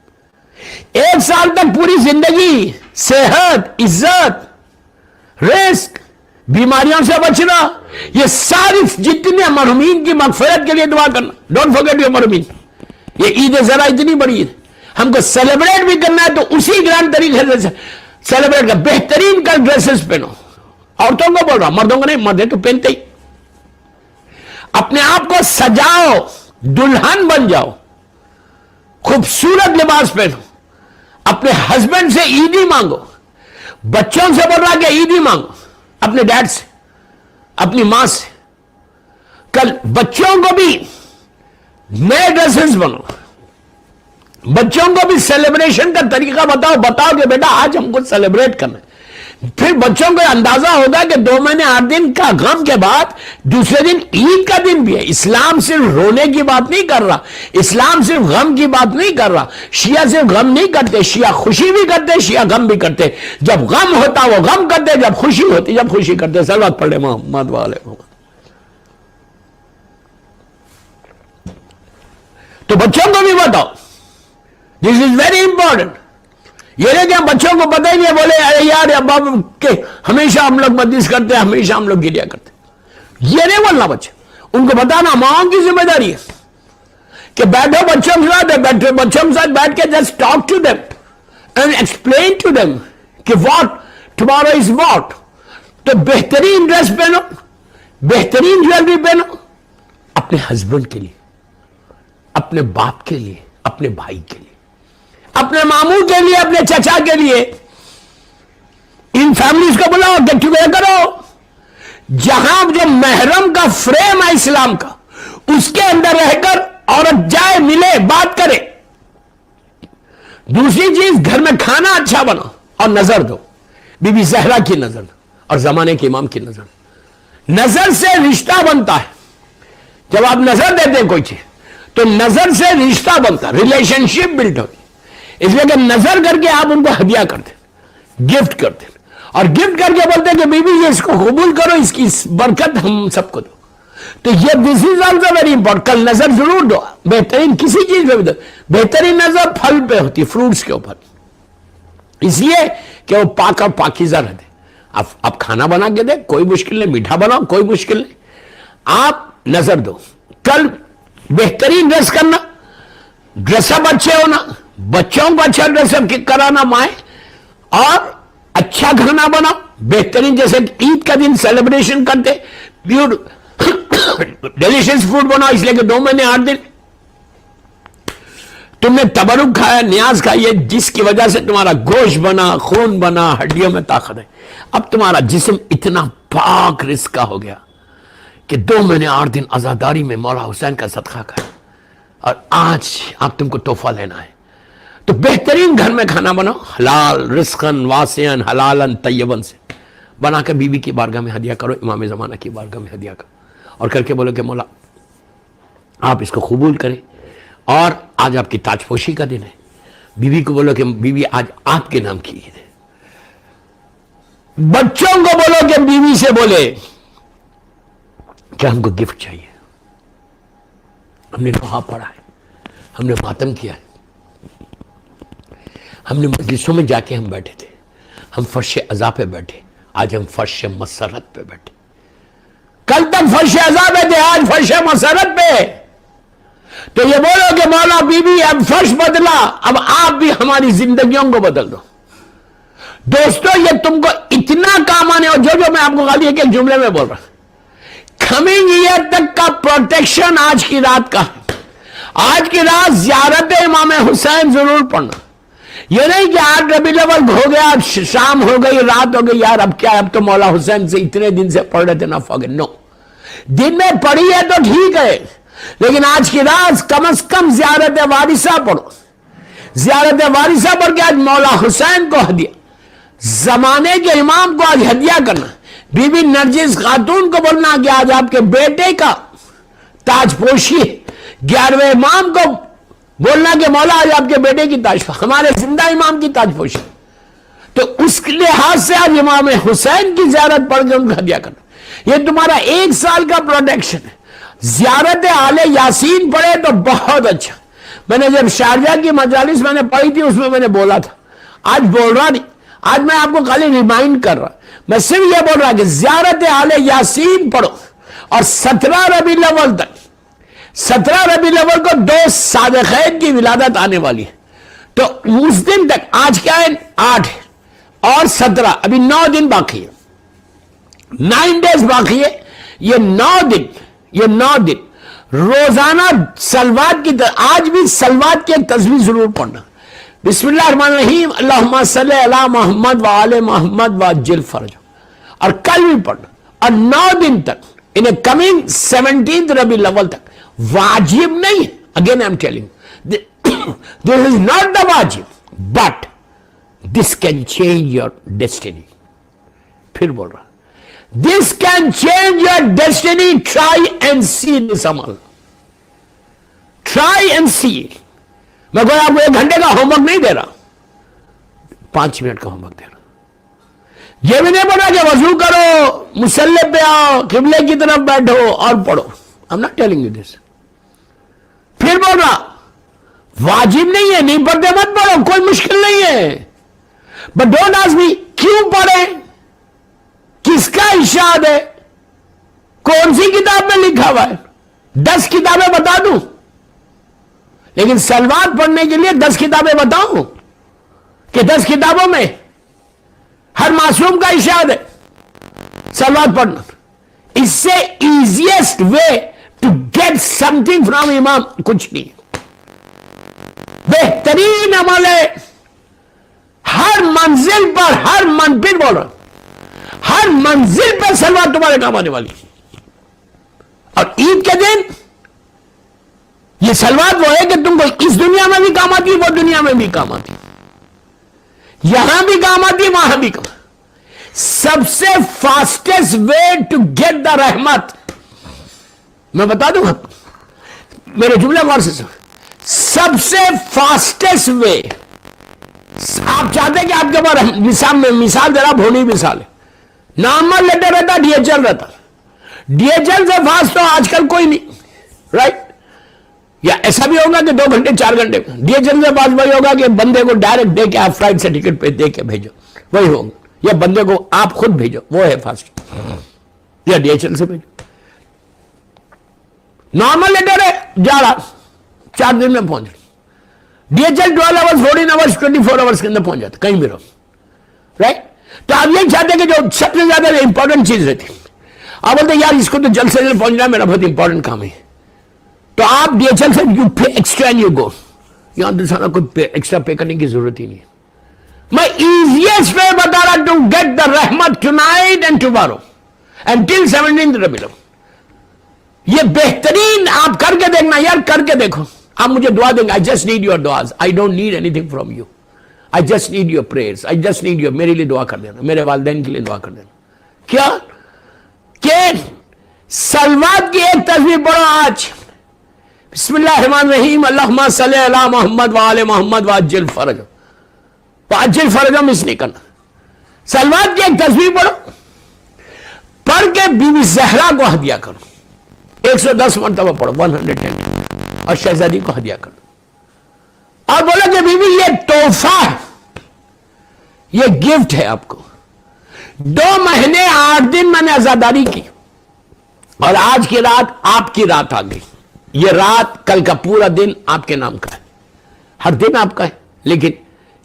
1 سال تک پوری زندگی، صحت، عزت، رزق، بیماریوں سے بچنا، یہ ساری جتنے مرحومین کی مغفرت کے لیے دعا کرنا. ڈونٹ فرگیٹ یور مرحومین. یہ عید ذرا اتنی بڑی ہے، ہم کو سیلیبریٹ بھی کرنا ہے تو اسی گرانڈ طریقے سے سیلیبریٹ کر. بہترین کل ڈریسز پہنو. عورتوں کو بول رہا ہوں، مردوں کو نہیں، مرد تو پہنتے ہی. اپنے آپ کو سجاؤ، دلہن بن جاؤ، خوبصورت لباس پہنو. اپنے ہسبینڈ سے عیدی مانگو. بچوں سے بول رہا کہ عیدی مانگو، اپنے ڈیڈ سے، اپنی ماں سے. کل بچوں کو بھی نئے ڈریسز بنو. بچوں کو بھی سیلیبریشن کا طریقہ بتاؤ کہ بیٹا آج ہم کو سیلیبریٹ کرنا ہے. پھر بچوں کو اندازہ ہوگا کہ 2 مہینے 8 دن کا غم کے بعد دوسرے دن عید کا دن بھی ہے. اسلام صرف رونے کی بات نہیں کر رہا، اسلام صرف غم کی بات نہیں کر رہا. شیعہ صرف غم نہیں کرتے، شیعہ خوشی بھی کرتے، شیعہ غم بھی کرتے. جب غم ہوتا وہ غم کرتے، جب خوشی ہوتی جب خوشی کرتے. صلوات پڑھ لے محمد والے محمد. تو بچوں کو بھی بتاؤ، دس از ویری امپورٹنٹ. یہ نہیں کہ ہم بچوں کو پتہ ہی نہیں ہے، بولے ارے یار ابا کہ ہمیشہ ہم لوگ مدرس کرتے ہیں، ہمیشہ ہم لوگ گریا کرتے ہیں. یہ نہیں بولنا بچے. ان کو بتانا ماں کی ذمہ داری ہے کہ بیٹھو بچوں کے ساتھ، بیٹھو بچوں کے ساتھ بیٹھ کے just talk to them and explain to them کہ واٹ ٹمارو از واٹ. تو بہترین ڈریس پہنو، بہترین جویلری پہنو، اپنے ہسبینڈ کے لیے، اپنے باپ کے لیے، اپنے بھائی کے لیے، اپنے ماموں کے لیے، اپنے چچا کے لیے. ان فیملیز کو بلاؤ، گیٹ ٹوگیدر کرو. جہاں جو محرم کا فریم ہے اسلام کا، اس کے اندر رہ کر عورت جائے، ملے، بات کرے. دوسری چیز، گھر میں کھانا اچھا بنا اور نظر دو. بی بی زہرا کی نظر اور زمانے کے امام کی نظر. نظر سے رشتہ بنتا ہے. جب آپ نظر دیتے ہیں کوئی چیز تو نظر سے رشتہ بنتا، ریلیشن شپ بلڈ ہوتی. اس لیے کہ نظر کر کے آپ ان کو ہدیہ کرتے، گفٹ کرتے، اور گفٹ کر کے بولتے کہ بی بی یہ اس کو قبول کرو، اس کی برکت ہم سب کو دو. تو یہ دس از آلسو ویری امپورٹنٹ. کل نظر ضرور دو، بہترین کسی چیز پہ بھی دو. بہترین نظر پھل پہ ہوتی ہے، فروٹس کے اوپر، اس لیے کہ وہ پاک اور پاکیزہ رہتے. آپ کھانا بنا کے دیں، کوئی مشکل نہیں، میٹھا بناؤ، کوئی مشکل نہیں، آپ نظر دو. کل بہترین ڈریس کرنا، ڈریس اپ اچھے ہونا، بچوں کو اچھا ڈریس اپ کرانا مائیں، اور اچھا کھانا بناؤ بہترین. جیسے عید کا دن سیلیبریشن کرتے، ڈیلیشیس فوڈ بناؤ. اس لیے کہ 2 مہینے 8 دن تم نے تبرک کھایا، نیاز کھائی ہے، جس کی وجہ سے تمہارا گوشت بنا، خون بنا، ہڈیوں میں طاقت ہے. اب تمہارا جسم اتنا پاک رزق کا ہو گیا کہ 2 مہینے 8 دن عزاداری میں مولا حسین کا صدقہ کھائے. اور آج آپ تم کو تحفہ لینا ہے تو بہترین گھر میں کھانا بناؤ، حلال رزقن واسعن حلالن طیبن سے بنا کے بیوی کی بارگاہ میں ہدیہ کرو، امام زمانہ کی بارگاہ میں ہدیہ کرو، اور کر کے بولو کہ مولا آپ اس کو قبول کریں. اور آج آپ کی تاج پوشی کا دن ہے. بیوی کو بولو کہ بیوی آج آپ کے نام کی عید ہے. بچوں کو بولو کہ بیوی سے بولے کہ ہم کو گفٹ چاہیے. ہم نے لوہا پڑھا ہے، ہم نے ماتم کیا ہے، ہم نے مجلسوں میں جا کے ہم بیٹھے تھے، ہم فرش عزا پہ بیٹھے، آج ہم فرش مسرت پہ بیٹھے. کل تک فرش عزا پہ تھے، آج فرش مسرت پہ. تو یہ بولو کہ مولا بی بی اب فرش بدلا، اب آپ بھی ہماری زندگیوں کو بدل دو۔ دوستو یہ تم کو اتنا کام آنے، اور جو میں آپ کو خالی ایک جملے میں بول رہا ہوں، کمنگ ایئر تک کا پروٹیکشن آج کی رات کا ہے۔ آج کی رات زیارت امام حسین ضرور پڑھنا۔ یہ نہیں کہ آج ربیع الاول ہو گیا، شام ہو گئی، رات ہو گئی، یار اب کیا، اب تو مولا حسین سے اتنے دن سے پڑھ رہے تھے، نہ فاگے، نو، دن میں پڑھی ہے تو ٹھیک ہے، لیکن آج کی رات کم از کم زیارت وارثہ پڑھو۔ زیارت وارثہ پڑھ کے آج مولا حسین کو ہدیہ، زمانے کے امام کو آج ہدیہ کرنا۔ بی بی نرجس خاتون کو بولنا کہ آج آپ کے بیٹے کا تاج پوشی ہے۔ 11ویں امام کو بولنا کہ مولا آج آپ کے بیٹے کی تاج، ہمارے زندہ امام کی تاج پوشی۔ تو اس لحاظ سے آج امام حسین کی زیارت پڑھ کے ان کو ہدیہ کرنا، یہ تمہارا 1 سال کا پروٹیکشن ہے۔ زیارت آل یاسین پڑھے تو بہت اچھا۔ میں نے جب شارجہ کی مجالس میں نے پڑھی تھی، اس میں نے بولا تھا، آج بول رہا نہیں، آج میں آپ کو خالی ریمائنڈ کر رہا، میں صرف یہ بول رہا کہ زیارت آل یاسین پڑھو، اور 17 ربیع الاول تک، 17 ربیع الاول کو 2 صادقین کی ولادت آنے والی ہے، تو اس دن تک، آج کیا ہے 8 اور 17، ابھی 9 دن باقی ہے، 9 days باقی ہے۔ یہ 9 دن روزانہ سلوات کی آج بھی سلوات کی ایک تصویر ضرور پڑھنا۔ بسم اللہ الرحمن الرحیم، اللہم صلی علی محمد وآل محمد وعجل فرجہ، اور کل بھی پڑھنا، اور 9 دن تک، انہیں کمنگ 17 ربیع الاول تک، واجب نہیں ہے۔ Again I am telling this is not the واجب، but this can change your destiny. پھر بول رہا، this can change your destiny. Try and see this amal. Try and see. میں کوئی آپ کو 1 گھنٹے کا ہوم ورک نہیں دے رہا، 5 منٹ کا ہوم ورک دے رہا۔ یہ بھی نہیں بولا کہ وضو کرو، مصلی پہ آؤ، قبلے کی طرف بیٹھو اور پڑھو۔ I'm not telling you this. پھر بول رہا واجب نہیں ہے، نہیں پڑھتے مت پڑھو، کوئی مشکل نہیں ہے، but don't ask me کیوں پڑھے، کس کا ارشاد ہے، کون سی کتاب میں لکھا ہوا ہے، 10 کتابیں بتا دوں، لیکن سلوات پڑھنے کے لیے 10 کتابیں بتاؤں کہ 10 کتابوں میں ہر معصوم کا ارشاد ہے سلوات پڑھنا۔ اس سے easiest way to get something from امام کچھ نہیں، بہترین عمل ہے۔ ہر منزل پر، پھر بول رہا، ہر منزل پر سلوات تمہارے کام آنے والی، اور عید کے دن یہ سلوات وہ ہے کہ تم کو اس دنیا میں بھی کام آتی ہے، وہ دنیا میں بھی کام آتی ہے، یہاں بھی کام آتی ہے، وہاں بھی کام۔ سب سے fastest way to get the رحمت، میں بتا دوں آپ میرے جملے غور سے سن، سب سے فاسٹسٹ وے، آپ چاہتے ہیں کہ آپ کے پاس مثال ذرا بھونی مثال ہے، نارمل لیٹر رہتا، ڈی ایچ ایل رہتا، ڈی ایچ ایل سے فاسٹ تو آج کل کوئی نہیں، رائٹ؟ یا ایسا بھی ہوگا کہ 2 گھنٹے 4 گھنٹے، ڈی ایچ ایل سے فاسٹ وہی ہوگا کہ بندے کو ڈائریکٹ دے کے آپ فلائٹ سے ٹکٹ پہ دے کے بھیجو، وہی ہوگا، یا بندے کو آپ خود بھیجو، وہ ہے فاسٹ، یا ڈی ایچ ایل سے بھیجو۔ نارمل لیٹر ہے، جا رہا 4 دن میں پہنچ رہا، D H L 12 hours 14 hours 24 hours کے اندر پہنچ جاتا، کہیں بھی رہو، رائٹ؟ تو آپ یہ چاہتے ہیں کہ جو سب سے زیادہ امپورٹنٹ چیز رہتی، آپ بولتے ہیں یار اس کو تو جلد سے جلد پہنچنا ہے، میرا بہت امپورٹنٹ کام ہے، تو آپ ڈی ایچ ایل سے you pay extra and you go, یہاں دوسرا کوئی ایکسٹرا پے کرنے کی ضرورت ہی نہیں ہے۔ میں ایزیسٹ وے بتا رہا ٹو گیٹ دا رحمت tonight and tomorrow and till 17 ربیع الاول، یہ بہترین آپ کر کے دیکھنا، یار کر کے دیکھو، آپ مجھے دعا دیں گے، I just need your du'as, I don't need anything from you, I just need your prayers, I just need your، میرے لیے دعا کر دینا، میرے والدین کے لیے دعا کر دینا۔ کیا کہ سلوات کی ایک تصویر پڑھو آج، بسم اللہ الرحمن الرحیم، اللہم صلی علی محمد وآل محمد وعجل فرجہ، وعجل فرجہ مس نہیں کرنا، سلوات کی ایک تصویر پڑھو، پڑھ کے بی بی زہرا کو ہدیہ کرو، 110 مرتبہ پڑھو، 110، اور شہزادی کو ہدیہ کرو، اور بولو کہ بی بی یہ تحفہ ہے، یہ گفٹ ہے آپ کو، 2 مہینے 8 دن میں نے عزاداری کی، اور آج کی رات آپ کی رات آ گئی، یہ رات کل کا پورا دن آپ کے نام کا ہے، ہر دن آپ کا ہے، لیکن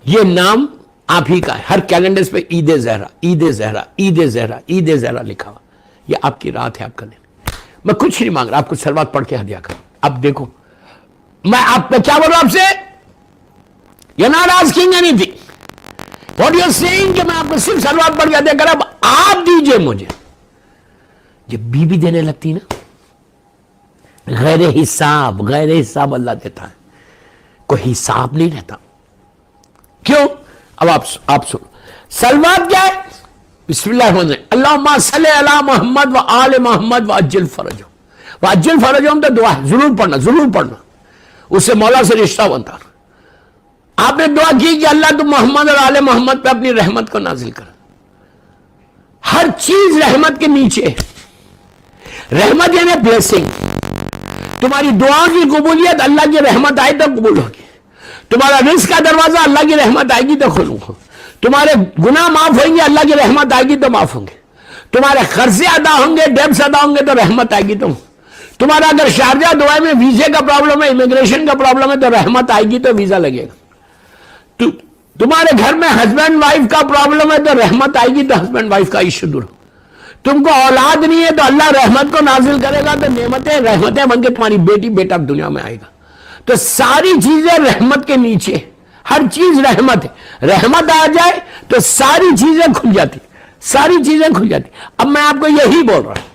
یہ نام آپ ہی کا ہے. ہر کیلنڈر پہ عید زہرا، عید زہرا، عید زہرا، عید زہرا لکھا ہوا. یہ آپ کی رات ہے، آپ کا دن. میں کچھ نہیں مانگ رہا، آپ کو سلوات پڑھ کے ہدیہ کروں. اب دیکھو میں آپ پہ کیا بول رہا ہوں آپ سے. You're not asking anything. What you're saying کہ میں آپ کو صرف سلوات پڑھ کے ہدیہ کروں. اب آپ دیجئے مجھے. جب بیوی دینے لگتی نا، غیر حساب اللہ دیتا ہے، کوئی حساب نہیں رہتا. کیوں؟ اب آپ سنو. سلوات کیا ہے؟ بسم اللہ الرحمن الرحیم. اللہم صلی علی محمد و آل محمد و عجل فرجہم. و عجل فرجہم تو دعا ہے، ضرور پڑھنا. اس سے مولا سے رشتہ بنتا. آپ نے دعا کی کہ اللہ تم محمد اور آل محمد پہ اپنی رحمت کو نازل کر. ہر چیز رحمت کے نیچے ہے. رحمت یعنی بلیسنگ. تمہاری دعا کی قبولیت اللہ کی رحمت آئے تو قبول ہوگی. تمہارا رزق کا دروازہ اللہ کی رحمت آئے گی تو کھولوں گا. تمہارے گناہ معاف ہوئیں گے اللہ کی رحمت آئے گی تو معاف ہوں گے. تمہارے قرضے ادا ہوں گے، ڈیبس ادا ہوں گے تو رحمت آئے گی. تمہارا اگر شارجہ دبئی میں ویزے کا پرابلم ہے، امیگریشن کا پرابلم ہے تو رحمت آئے گی تو ویزا لگے گا. تمہارے گھر میں ہسبینڈ وائف کا پرابلم ہے تو رحمت آئے گی تو ہسبینڈ وائف کا ایشو دور. تم کو اولاد نہیں ہے تو اللہ رحمت کو نازل کرے گا تو رحمتیں بن کے تمہاری بیٹی بیٹا دنیا میں آئے گا. تو ساری چیزیں رحمت کے نیچے، ہر چیز رحمت ہے. رحمت آ جائے تو ساری چیزیں کھل جاتی. اب میں آپ کو یہی بول رہا ہوں،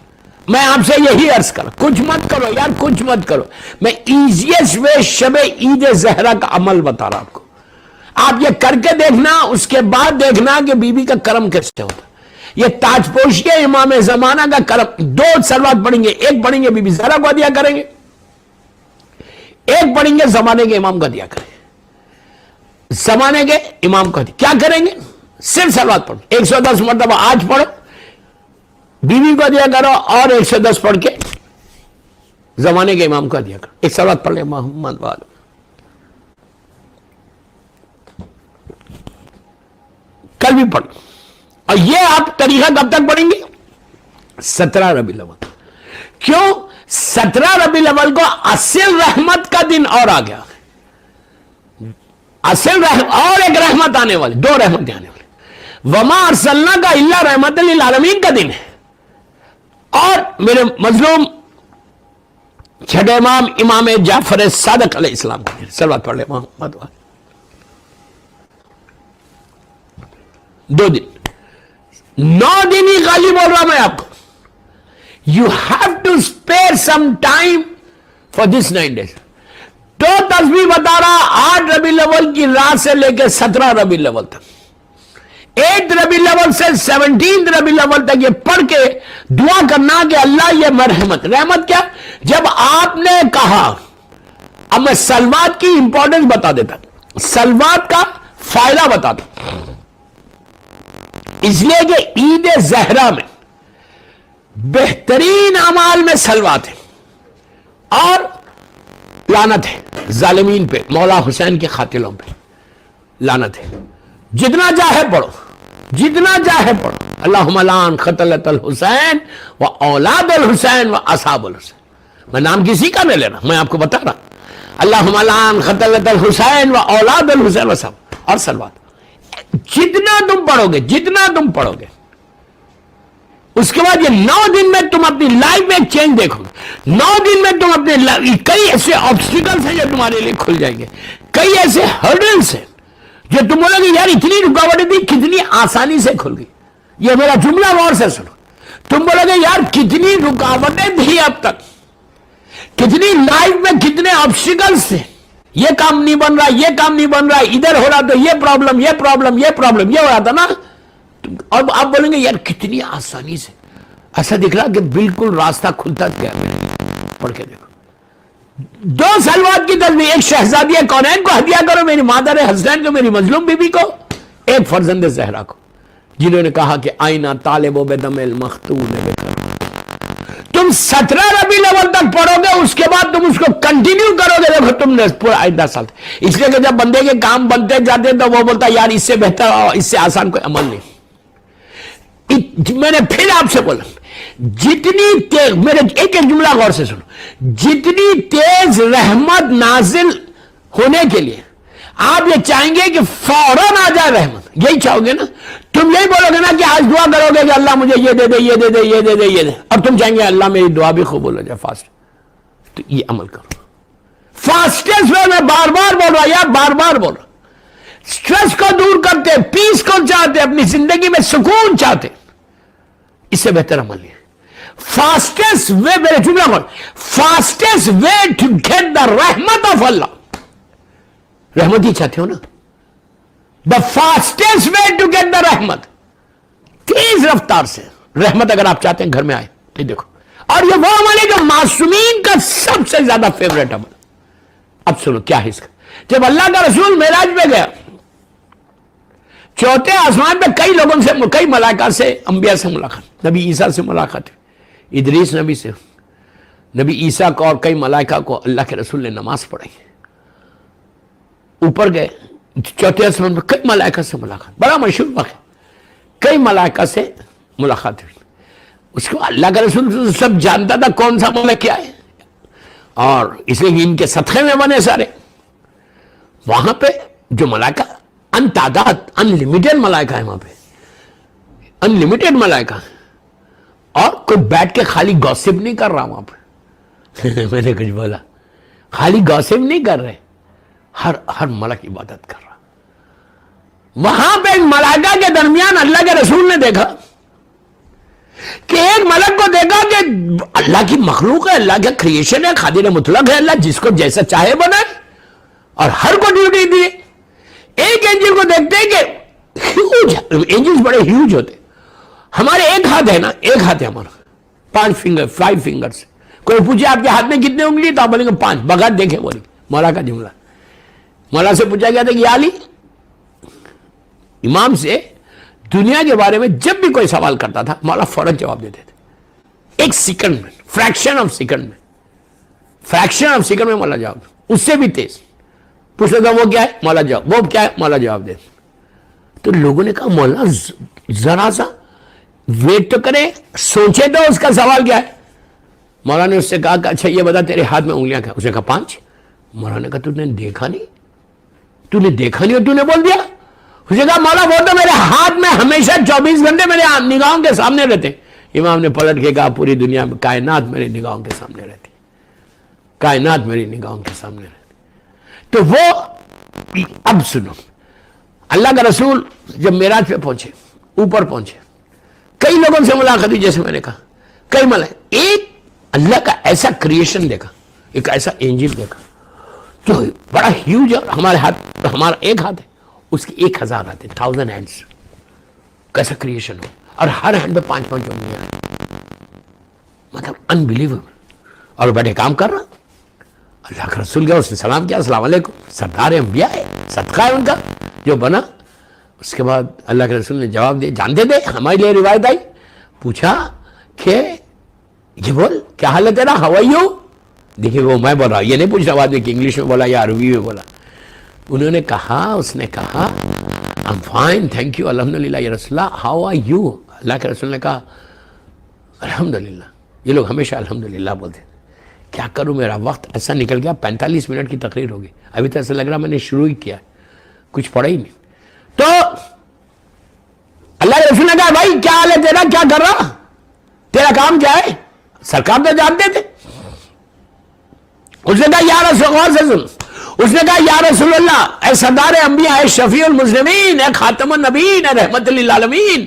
میں آپ سے یہی عرض کر، کچھ مت کرو یار، کچھ مت کرو. میں ایزیسٹ وے شب عید زہرا کا عمل بتا رہا آپ کو. آپ یہ کر کے دیکھنا، اس کے بعد دیکھنا کہ بی بی کا کرم کیسے ہوتا. یہ تاج پوش کے امام زمانہ کا کرم. 2 سلوات پڑھیں گے، ایک پڑھیں گے بی بی زہرا کو ہدیہ کریں گے، ایک پڑھیں گے زمانے کے امام کو ہدیہ کریں گے. زمانے کے امام کو ہدیہ کیا کریں گے؟ صرف سلوات پڑھو. 110 مرتبہ آج پڑھو، بیوی کو ہدیہ کرو، اور 110 پڑھ کے زمانے کے امام کو ہدیہ کرو. ایک سلوات پڑھ لیں محمد والے. کل بھی پڑھو. اور یہ آپ طریقہ کب تک پڑھیں گے؟ 17 ربیع الاول. کیوں؟ 17 ربیع الاول کو اصل رحمت کا دن اور آ گیا. اصل اور ایک رحمت آنے والی، 2 رحمتیں آنے والی. وما ارسلنا کا الا رحمت للعالمین کا دن ہے. اور میرے مظلوم چھٹے امام جعفر صادق علیہ السلام کا دن. صلوات پڑھ لیں محمد والے. 2 دن، 9 دن ہی خالی بول رہا میں آپ کو. You have to spare some time for this 9 days. 2 تسبیح بتا رہا، 8 ربیع الاول کی رات سے لے کے 17 ربیع الاول تک. 8 ربیع الاول سے 17 ربیع الاول تک یہ پڑھ کے دعا کرنا کہ اللہ یہ رحمت کیا. جب آپ نے کہا، اب میں سلوات کی امپورٹنس بتا دیتا، سلوات کا فائدہ بتاتا. اس لیے کہ عید زہرا میں بہترین اعمال میں سلوات ہے، اور لعنت ہے ظالمین پہ، مولا حسین کے قاتلوں پہ لعنت ہے. جتنا چاہے پڑھو، جتنا چاہے پڑھو. اللہم لعن قتلۃ الحسین و اولاد الحسین و اصحاب الحسین. میں نام کسی کا نہیں لینا، میں آپ کو بتا رہا. اللہم لعن قتلۃ الحسین و اولاد الحسین و اصحاب. اور سلوات جتنا تم پڑھو گے، اس کے بعد یہ 9 دن میں تم اپنی لائف میں ایک چینج دیکھو گے. 9 دن میں تم اپنے کئی ایسے آبسٹیکلز ہیں جو تمہارے لیے کھل جائیں گے، کئی ایسے ہرڈلز ہیں جو تم بولو گے یار اتنی رکاوٹیں تھی، کتنی آسانی سے کھل گئی. یہ میرا جملہ غور سے سنو. تم بولو گے یار کتنی رکاوٹیں تھی اب تک، کتنی لائف میں کتنے آبسٹیکلز تھے، یہ کام نہیں بن رہا، یہ کام نہیں بن رہا، ادھر ہو رہا تو یہ پرابلم یہ ہو رہا تھا نا. اور آپ بولیں گے یار کتنی آسانی سے. ایسا دکھ رہا کہ بالکل راستہ کھلتا گیا. پڑھ کے دیکھو. 2 سلوات کی تصویر. ایک شہزادی کونین کو ہدیہ کرو، میری مادر حسنین کو، میری مظلوم بی بی کو. ایک فرزند زہرا کو، جنہوں نے کہا کہ آئینہ طالب و بدم المختون بکر. تم 17 ربیع الاول تک پڑھو گے، اس کے بعد تم اس کو کنٹینیو کرو گے. دیکھو تم نے پورا 10 سال. اس لیے کہ جب بندے کے کام بنتے جاتے تو وہ بولتا یار اس سے بہتر اور اس سے آسان کوئی عمل نہیں. میں نے پھر آپ سے بولا جتنی تیز، میرے ایک ایک جملہ غور سے سنو، جتنی تیز رحمت نازل ہونے کے لیے آپ یہ چاہیں گے کہ فوراً آ جائے رحمت، یہی چاہو گے نا؟ تم یہی بولو گے نا کہ آج دعا کرو گے کہ اللہ مجھے یہ دے دے، یہ دے دے، یہ دے دے، یہ دے، اور تم چاہیں گے اللہ میری دعا بھی قبول ہو جائے فاسٹ. تو یہ عمل کرو فاسٹسٹ وے میں، بار بار بول رہا یا بار بار بول رہا. سٹریس کو دور کرتے، پیس کو چاہتے، اپنی زندگی میں سکون چاہتے، اس سے بہتر عمل نہیں ہے. فاسٹسٹ وے، میرے جملہ پر، fastest way to get the رحمت آف اللہ، رحمت ہی چاہتے ہو نا؟ The fastest way to get the رحمت، تیز رفتار سے رحمت اگر آپ چاہتے ہیں گھر میں آئے تو دیکھو. اور یہ وہ عمل ہے جو معصومین کا سب سے زیادہ فیوریٹ عمل. اب سنو کیا ہے اس کا. جب اللہ کا رسول معراج پہ گیا، چوتھے آسمان پہ کئی لوگوں سے، کئی ملائکہ سے، انبیاء سے ملاقات، نبی عیسیٰ سے ملاقات ہوئی، ادریس نبی سے، نبی عیسیٰ کو اور کئی ملائکہ کو اللہ کے رسول نے نماز پڑھائی. اوپر گئے چوتھے آسمان پہ کئی ملائکہ سے ملاقات، بڑا مشہور واقعہ، کئی ملائکہ سے ملاقات ہوئی. اس کو اللہ کا رسول سب جانتا تھا کون سا ملک کیا ہے، اور اس لیے ان کے صدقے میں بنے سارے. وہاں پہ جو ملائکہ ان تعداد، ان لمیٹڈ ملائکہ ہے وہاں پہ، ان لمیٹڈ ملائکہ، اور کوئی بیٹھ کے خالی گوسپ نہیں کر رہا وہاں پہ. میں نے کچھ بولا، خالی گوسپ نہیں کر رہے، ہر ملک عبادت کر رہا. وہاں پہ ملائکہ کے درمیان اللہ کے رسول نے دیکھا کہ ایک ملک کو دیکھا کہ اللہ کی مخلوق ہے، اللہ کا کریشن ہے، قادر مطلق ہے، اللہ جس کو جیسا چاہے بنائے اور ہر کو ڈیوٹی دی. ایک اینجل کو دیکھتے ہیں کہ ہیوج، اینجلز بڑے ہیوج ہوتے، ہمارے ایک ہاتھ ہے نا، ایک ہاتھ ہے ہمارا، 5 فنگر، 5 فنگرز. کوئی پوچھے آپ کے ہاتھ میں کتنے انگلی تو آپ بولیں گے 5، بغیر دیکھے بولی. مولا کا جملہ، مولا سے پوچھا گیا تھا کہ یا علی، امام سے دنیا کے بارے میں جب بھی کوئی سوال کرتا تھا مولا فوراً جواب دیتے تھے، ایک سیکنڈ میں، فریکشن آف سیکنڈ میں مولا جواب، اس سے بھی تیز. پوچھو گا وہ کیا ہے، مولا جواب، وہ کیا ہے، مولا جواب دے. تو لوگوں نے کہا مولا ذرا سا ویٹ تو کرے، سوچے تو اس کا سوال کیا ہے. مولا نے اس سے کہا کہ اچھا یہ بتا تیرے ہاتھ میں انگلیاں کیا؟ اس نے کہا 5. مولا نے کہا تو نے دیکھا نہیں اور تو نے بول دیا. اس نے کہا مولا وہ تو میرے ہاتھ میں ہمیشہ 24 گھنٹے میرے نگاہوں کے سامنے رہتے. امام نے پلٹ کے کہا پوری دنیا میں کائنات میری نگاہوں کے سامنے رہتی، کائنات میری نگاہوں کے سامنے رہتی. تو وہ، اب سنو، اللہ کا رسول جب معراج پہ پہنچے، اوپر پہنچے، کئی لوگوں سے ملاقات ہوئی، جیسے میں نے کہا کئی ملائکہ، ایک اللہ کا ایسا کریشن دیکھا، ایک ایسا اینجل دیکھا جو بڑا ہیوج ہے. ہمارا ایک ہاتھ ہے، اس کی 1000 ہاتھ ہے، 1000 ہینڈز. کیسا کریشن ہو، اور ہر ہینڈ پہ 5 انگلیاں ہیں، مطلب انبلیویبل. اور بیٹھے کام کر رہا، اللہ کا رسول گیا، اس نے سلام کیا، السلام علیکم، سردار انبیاء ہے، صدقہ ہے ان کا جو بنا. اس کے بعد اللہ کے رسول نے جواب دیا، جانتے تھے ہمارے لیے روایت آئی، پوچھا کہ یہ بول کیا حال ہے تیرا، ہاؤ آر یو. دیکھیے وہ میں بول رہا ہوں، یہ نہیں پوچھ رہا آدمی کہ انگلش میں بولا یا عربی میں بولا. انہوں نے کہا، اس نے کہا I'm fine, thank you, الحمدللہ یا رسول اللہ, how are you. اللہ کے رسول نے کہا الحمدللہ. یہ لوگ ہمیشہ الحمدللہ بولتے ہیں. کیا کروں، میرا وقت ایسا نکل گیا، 45 منٹ کی تقریر ہوگی، ابھی تو ایسا لگ رہا میں نے شروع ہی کیا، کچھ پڑھا ہی نہیں. تو اللہ کے رسول نے کہا بھائی کیا حال ہے تیرا، کیا کر رہا، تیرا کام کیا ہے. سرکار تو جانتے تھے. اس نے کہا یا رسول اللہ، اس نے کہا یا رسول اللہ، اے سردار انبیاء، اے شفیع المسلمین، اے خاتم النبیین، اے رحمت للعالمین،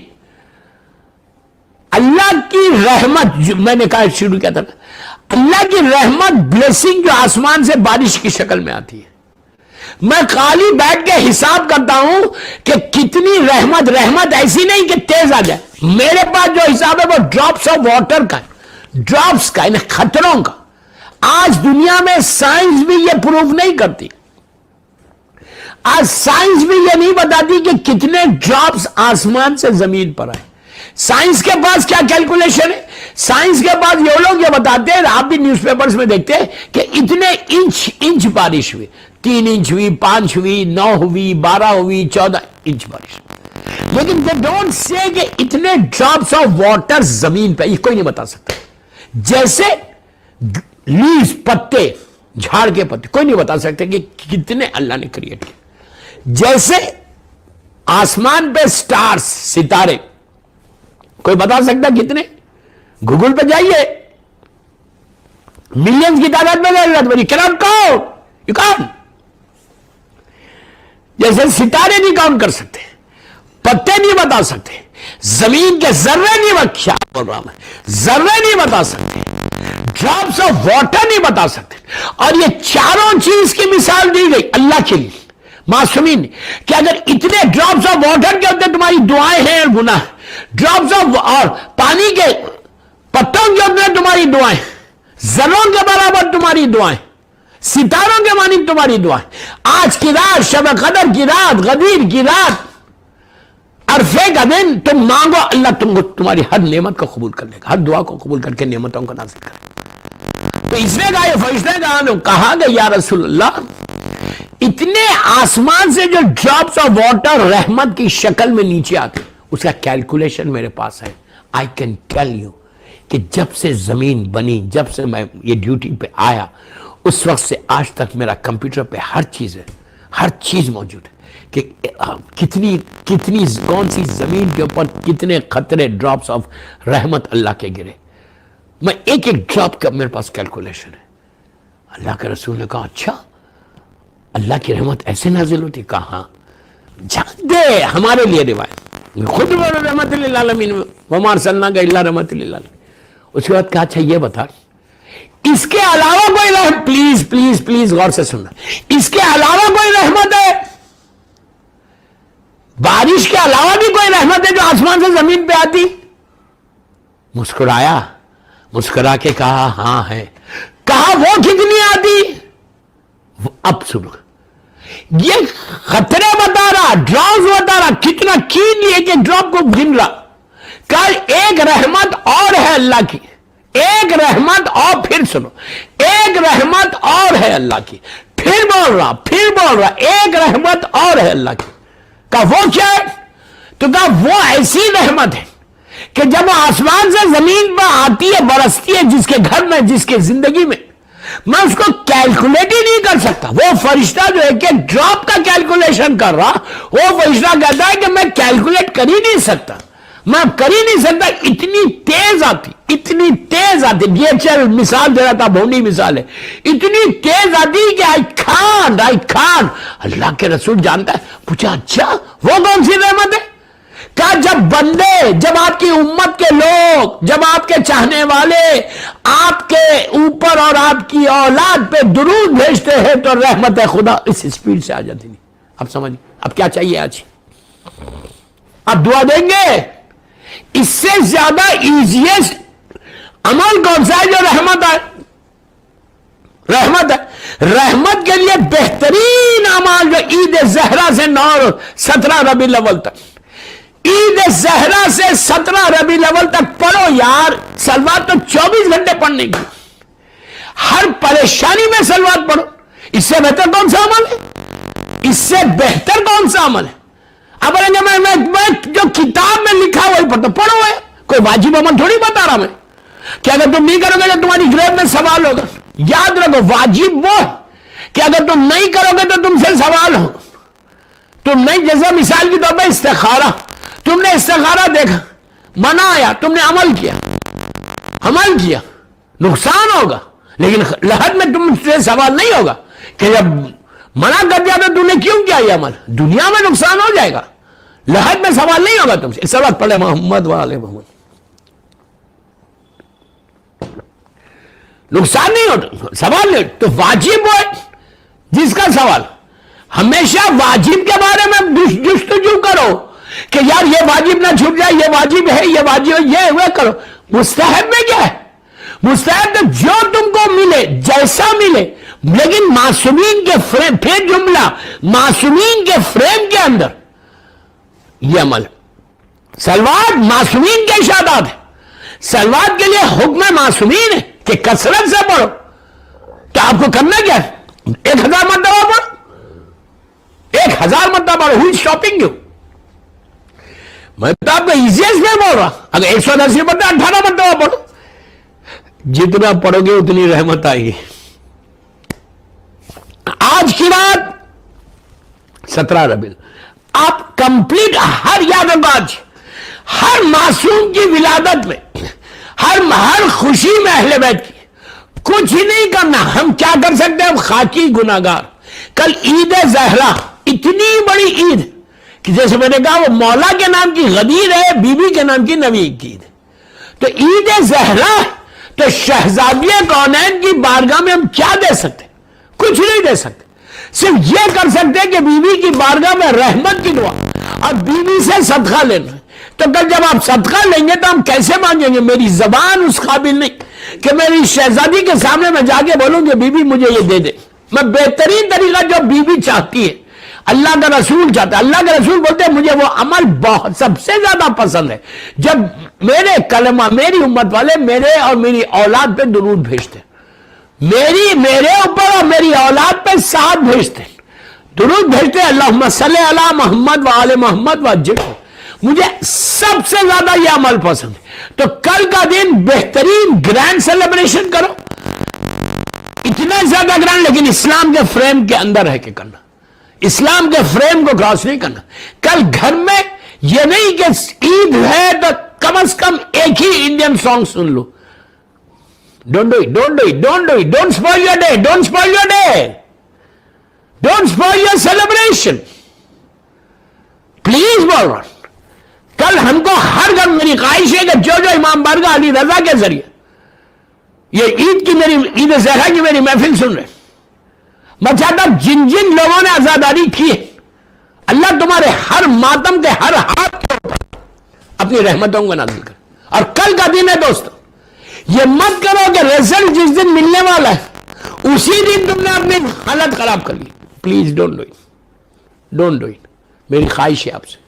اللہ کی رحمت، میں نے کہا شروع کیا تھا، اللہ کی رحمت بلیسنگ جو آسمان سے بارش کی شکل میں آتی ہے. میں خالی بیٹھ کے حساب کرتا ہوں کہ کتنی رحمت ایسی نہیں کہ تیز آ جائے. میرے پاس جو حساب ہے وہ ڈراپس آف واٹر کا ہے، ڈراپس کا، یعنی خطروں کا. آج دنیا میں سائنس بھی یہ پروف نہیں کرتی، آج سائنس بھی یہ نہیں بتاتی کہ کتنے ڈراپس آسمان سے زمین پر آئے. سائنس کے پاس کیا کیلکولیشن ہے، سائنس کے پاس یہ لوگ یہ بتاتے ہیں، آپ بھی نیوز پیپرز میں دیکھتے ہیں کہ اتنے انچ بارش ہوئی، 3 انچ ہوئی، 5 ہوئی، 9 ہوئی، 12 ہوئی، 14 انچ بارش. لیکن دے ڈونٹ سے کہ اتنے ڈراپس آف واٹر زمین پہ، یہ کوئی نہیں بتا سکتا. جیسے لیوز، پتے، جھاڑ کے پتے کوئی نہیں بتا سکتے کہ کتنے اللہ نے کریٹ کیے. جیسے آسمان پہ سٹارز، ستارے، کوئی بتا سکتا کتنے؟ گوگل پہ جائیے، ملینز کی تعداد میں یو کان. جیسے ستارے نہیں کاؤنٹ کر سکتے، پتے نہیں بتا سکتے، زمین کے ذرے نہیں، کیا بول رہا میں، ذرے نہیں بتا سکتے، ڈراپس آف واٹر نہیں بتا سکتے. اور یہ چاروں چیز کی مثال دی گئی اللہ کے لیے معصومین نے، کہ اگر اتنے ڈراپس آف واٹر کے ہوتے تمہاری دعائیں ہیں اور گناہ، ڈراپس آف اور پانی کے پتوں کے ہوتے تمہاری دعائیں، ذروں کے برابر تمہاری دعائیں، ستاروں کے مانند تمہاری دعائیں. آج کی رات، شب قدر کی رات، غدیر کی رات، عرفے کا دن، تم مانگو، اللہ تم کو تمہاری ہر نعمت کو قبول کر لے گا، ہر دعا کو قبول کر کے نعمتوں کو نازل کرے گا. تو اس نے کہا، یہ فرشتے کہا کہ یا رسول اللہ، اتنے آسمان سے جو ڈراپس آف واٹر رحمت کی شکل میں نیچے آتے، اس کا کیلکولیشن میرے پاس ہے. آئی کین ٹیل یو کہ جب سے زمین بنی، جب سے میں یہ ڈیوٹی پہ آیا، اس وقت سے آج تک میرا کمپیوٹر پہ ہر چیز ہے، ہر چیز موجود ہے کہ کتنی کون سی زمین کے اوپر کتنے قطرے ڈراپس آف رحمت اللہ کے گرے. میں ایک ڈراپ کا میرے پاس کیلکولیشن ہے. اللہ کے رسول نے کہا اچھا اللہ کی رحمت ایسے نازل ہوتی؟ کہا ہاں. جان دے ہمارے لیے روایت، خود رحمت للعالمین وما ارسلناک الا رحمت للعالمین. اس کے بعد کہا اچھا یہ بتا، اس کے علاوہ کوئی رحمت، پلیز پلیز پلیز غور سے سننا، اس کے علاوہ کوئی رحمت ہے؟ بارش کے علاوہ بھی کوئی رحمت ہے جو آسمان سے زمین پہ آتی؟ مسکرایا، مسکرا کے کہا ہاں ہے. کہا وہ کتنی آتی؟ اب سنو، یہ خطرے بتا رہا، ڈراپس بتا رہا، کتنا کین لیے کہ ڈراپ کو گن رہا. کل ایک رحمت اور ہے اللہ کی، ایک رحمت اور، پھر سنو، ایک رحمت اور ہے اللہ کی، پھر بول رہا ایک رحمت اور ہے اللہ کی. کہا وہ کیا ہے؟ تو کہا وہ ایسی رحمت ہے کہ جب آسمان سے زمین پر آتی ہے، برستی ہے، جس کے گھر میں، جس کے زندگی میں اس کو کیلکولیٹ ہی نہیں کر سکتا. وہ فرشتہ جو ہے کہ ڈراپ کا کیلکولیشن کر رہا، وہ فرشتہ کہتا ہے کہ میں کیلکولیٹ کر ہی نہیں سکتا، میں کر ہی نہیں سکتا. اتنی تیز آتی، اتنی تیز آتی. DHL مثال دے رہا تھا، بھونی مثال ہے. اتنی تیز آتی کہ آئی کھان. اللہ کے رسول جانتا ہے. پوچھا اچھا وہ کون سی رحمت ہے؟ کہا جب بندے، جب آپ کی امت کے لوگ، جب آپ کے چاہنے والے آپ کے اوپر اور آپ کی اولاد پہ درود بھیجتے ہیں تو رحمت خدا اس سپیڈ سے آ جاتی نہیں. اب سمجھ، اب کیا چاہیے آج؟ اب دعا دیں گے. اس سے زیادہ ایزیسٹ عمل کون سا ہے جو رحمت ہے؟ رحمت ہے. رحمت کے لیے بہترین عمل جو عید زہرا سے 17 ربیع الاول تک، عید زہرا سے 17 ربیع الاول تک پڑھو یار. سلوات تو 24 گھنٹے پڑھنے کی، ہر پریشانی میں سلوات پڑھو. اس سے بہتر کون سا عمل ہے؟ اس سے بہتر کون سا عمل ہے؟ اب میں جو کتاب میں لکھا وہی پڑھتا، پڑھو ہے. کوئی واجب عمل تھوڑی بتا رہا میں کہ اگر تم نہیں کرو گے تو تمہاری گریب میں سوال ہوگا. یاد رکھو، واجب وہ کہ اگر تم نہیں کرو گے تو تم سے سوال ہو. تم نہیں، جیسے مثال کی طور پہ استخارہ، تم نے استخارہ دیکھا، منع آیا، تم نے عمل کیا، نقصان ہوگا. لیکن لحد میں تم سے سوال نہیں ہوگا کہ جب منع کر دیا تو تم نے کیوں کیا یہ عمل. دنیا میں نقصان ہو جائے گا، لحد میں سوال نہیں ہوگا تم سے. اس وقت پڑھے محمد والے محمد، نقصان نہیں ہوتا، سوال نہیں. تو واجب ہے جس کا سوال، ہمیشہ واجب کے بارے میں جستجو کرو کہ یار یہ واجب نہ چھوٹ جائے، یہ واجب ہے، یہ واجب ہے، یہ وہ کرو. مستحب میں کیا ہے؟ مستحب تو جو تم کو ملے، جیسا ملے، لیکن معصومین کے فریم، پھر جملہ، معصومین کے فریم کے اندر یہ عمل. سلوات معصومین کے ارشادات ہے، سلوات کے لیے حکم معصومین ہے کہ کثرت سے پڑھو. تو آپ کو کرنا کیا ہے؟ 1000 مرتبہ پڑھو، 1000 مرتبہ پڑھو. ہوئی اسٹاپنگ یو؟ میں تو آپ کو ایزیسٹ میں بول رہا، اگر 180 مرتبہ 18 مرتبہ پڑھو، جتنا پڑھو گے اتنی رحمت آئے گی۔ آج کی رات 17 ربیع، آپ کمپلیٹ ہر یاد آج ہر معصوم کی ولادت میں، ہر خوشی میں اہل بیت کی کچھ ہی نہیں کرنا۔ ہم کیا کر سکتے ہیں؟ ہم خاکی گناہگار۔ کل عید زہرا، اتنی بڑی عید کہ جیسے میں نے کہا وہ مولا کے نام کی غدیر ہے، بی بی کے نام کی نبی کی عید، تو عید زہرا، تو شہزادیہ کونین کی بارگاہ میں ہم کیا دے سکتے؟ کچھ نہیں دے سکتے، صرف یہ کر سکتے کہ بی بی کی بارگاہ میں رحمت کی دعا اور بی بی سے صدقہ لینا۔ تو کل جب آپ صدقہ لیں گے تو ہم کیسے مانگیں گے؟ میری زبان اس قابل نہیں کہ میری شہزادی کے سامنے میں جا کے بولوں کہ بی بی مجھے یہ دے دے۔ میں بہترین طریقہ جو بی بی چاہتی ہے، اللہ کا رسول چاہتا ہے، اللہ کے رسول بولتے ہیں مجھے وہ عمل بہت سب سے زیادہ پسند ہے جب میرے کلمہ، میری امت والے میرے اور میری اولاد پہ درود بھیجتے، میرے اوپر اور میری اولاد پہ ساتھ بھیجتے، درود بھیجتے، اللہم صلی علی محمد و آل محمد وجل۔ مجھے سب سے زیادہ یہ عمل پسند ہے۔ تو کل کا دن بہترین گرینڈ سیلیبریشن کرو، اتنا زیادہ گرینڈ، لیکن اسلام کے فریم کے اندر ہے کہ کرنا، اسلام کے فریم کو کراس نہیں کرنا۔ کل گھر میں یہ نہیں کہ عید ہے تو کم از کم ایک ہی انڈین سانگ سن لو۔ Don't do it, don't do it, don't do it, don't spoil your day, don't spoil your day, don't spoil your celebration, please بول رہا۔ کل ہم کو ہر گھر، میری خواہش ہے کہ جو امام بارگاہ علی رضا کے ذریعے یہ عید کی میری عید زہرا کی میری محفل سن رہے، میں چاہتا ہوں جن جن لوگوں نے عزاداری کی ہے، اللہ تمہارے ہر ماتم کے ہر ہاتھ کے اوپر اپنی رحمتوں کو نازل کرے۔ اور کل کا دن ہے دوستو، یہ مت کرو کہ رزلٹ جس دن ملنے والا ہے اسی دن تم نے اپنی حالت خراب کر لی۔ Please don't do it, don't do it. میری خواہش ہے آپ سے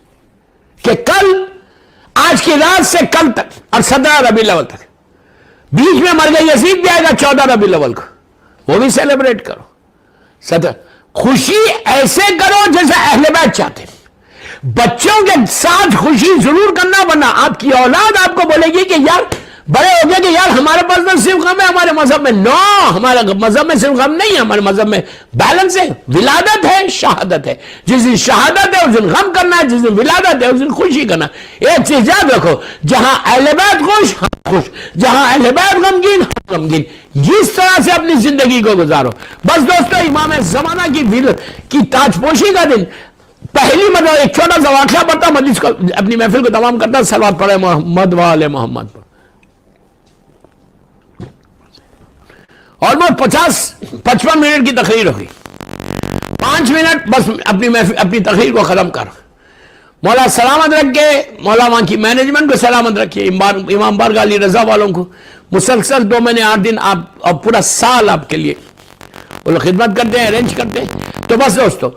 کہ کل، آج کی رات سے کل تک اور 17 ربیع الاول تک، بیچ میں مرگ یزید بھی آئے گا 14 ربیع الاول کو، وہ بھی سیلیبریٹ کرو۔ خوشی ایسے کرو جیسے اہل بیت چاہتے ہیں، بچوں کے ساتھ خوشی ضرور کرنا، ورنہ آپ کی اولاد آپ کو بولے گی کہ یار بڑے ہو گئے کہ یار ہمارے پاس تو صرف غم ہے ہمارے مذہب میں۔ نو، ہمارے مذہب میں صرف غم نہیں ہے، ہمارے مذہب میں بیلنس ہے، ولادت ہے، شہادت ہے۔ جس دن شہادت ہے اس دن غم کرنا ہے، جس دن ولادت ہے اس دن خوشی کرنا ہے۔ ایک چیز یاد رکھو، جہاں اہل بیت خوش ہم خوش، جہاں اہل بیت غمگین ہم غمگین، اس طرح سے اپنی زندگی کو گزارو۔ بس دوستو، امام زمانہ کی تاج پوشی کا دن، پہلی مرتبہ ایک چھوٹا سا واقعہ بتا، مجلس کو اپنی محفل کو تمام کرتا، صلوات پڑھے محمد و آل محمد پر۔ آلموسٹ 55 منٹ کی تقریر ہوگی، 5 منٹ بس اپنی تقریر کو ختم کر۔ مولا سلامت رکھے، مولا وہاں کی مینجمنٹ کو سلامت رکھے، امام بارگاہ علی رضا والوں کو مسلسل 2 مہینے 8 دن آپ اور پورا سال آپ کے لیے وہ لوگ خدمت کرتے ہیں، ارینج کرتے ہیں۔ تو بس دوستو،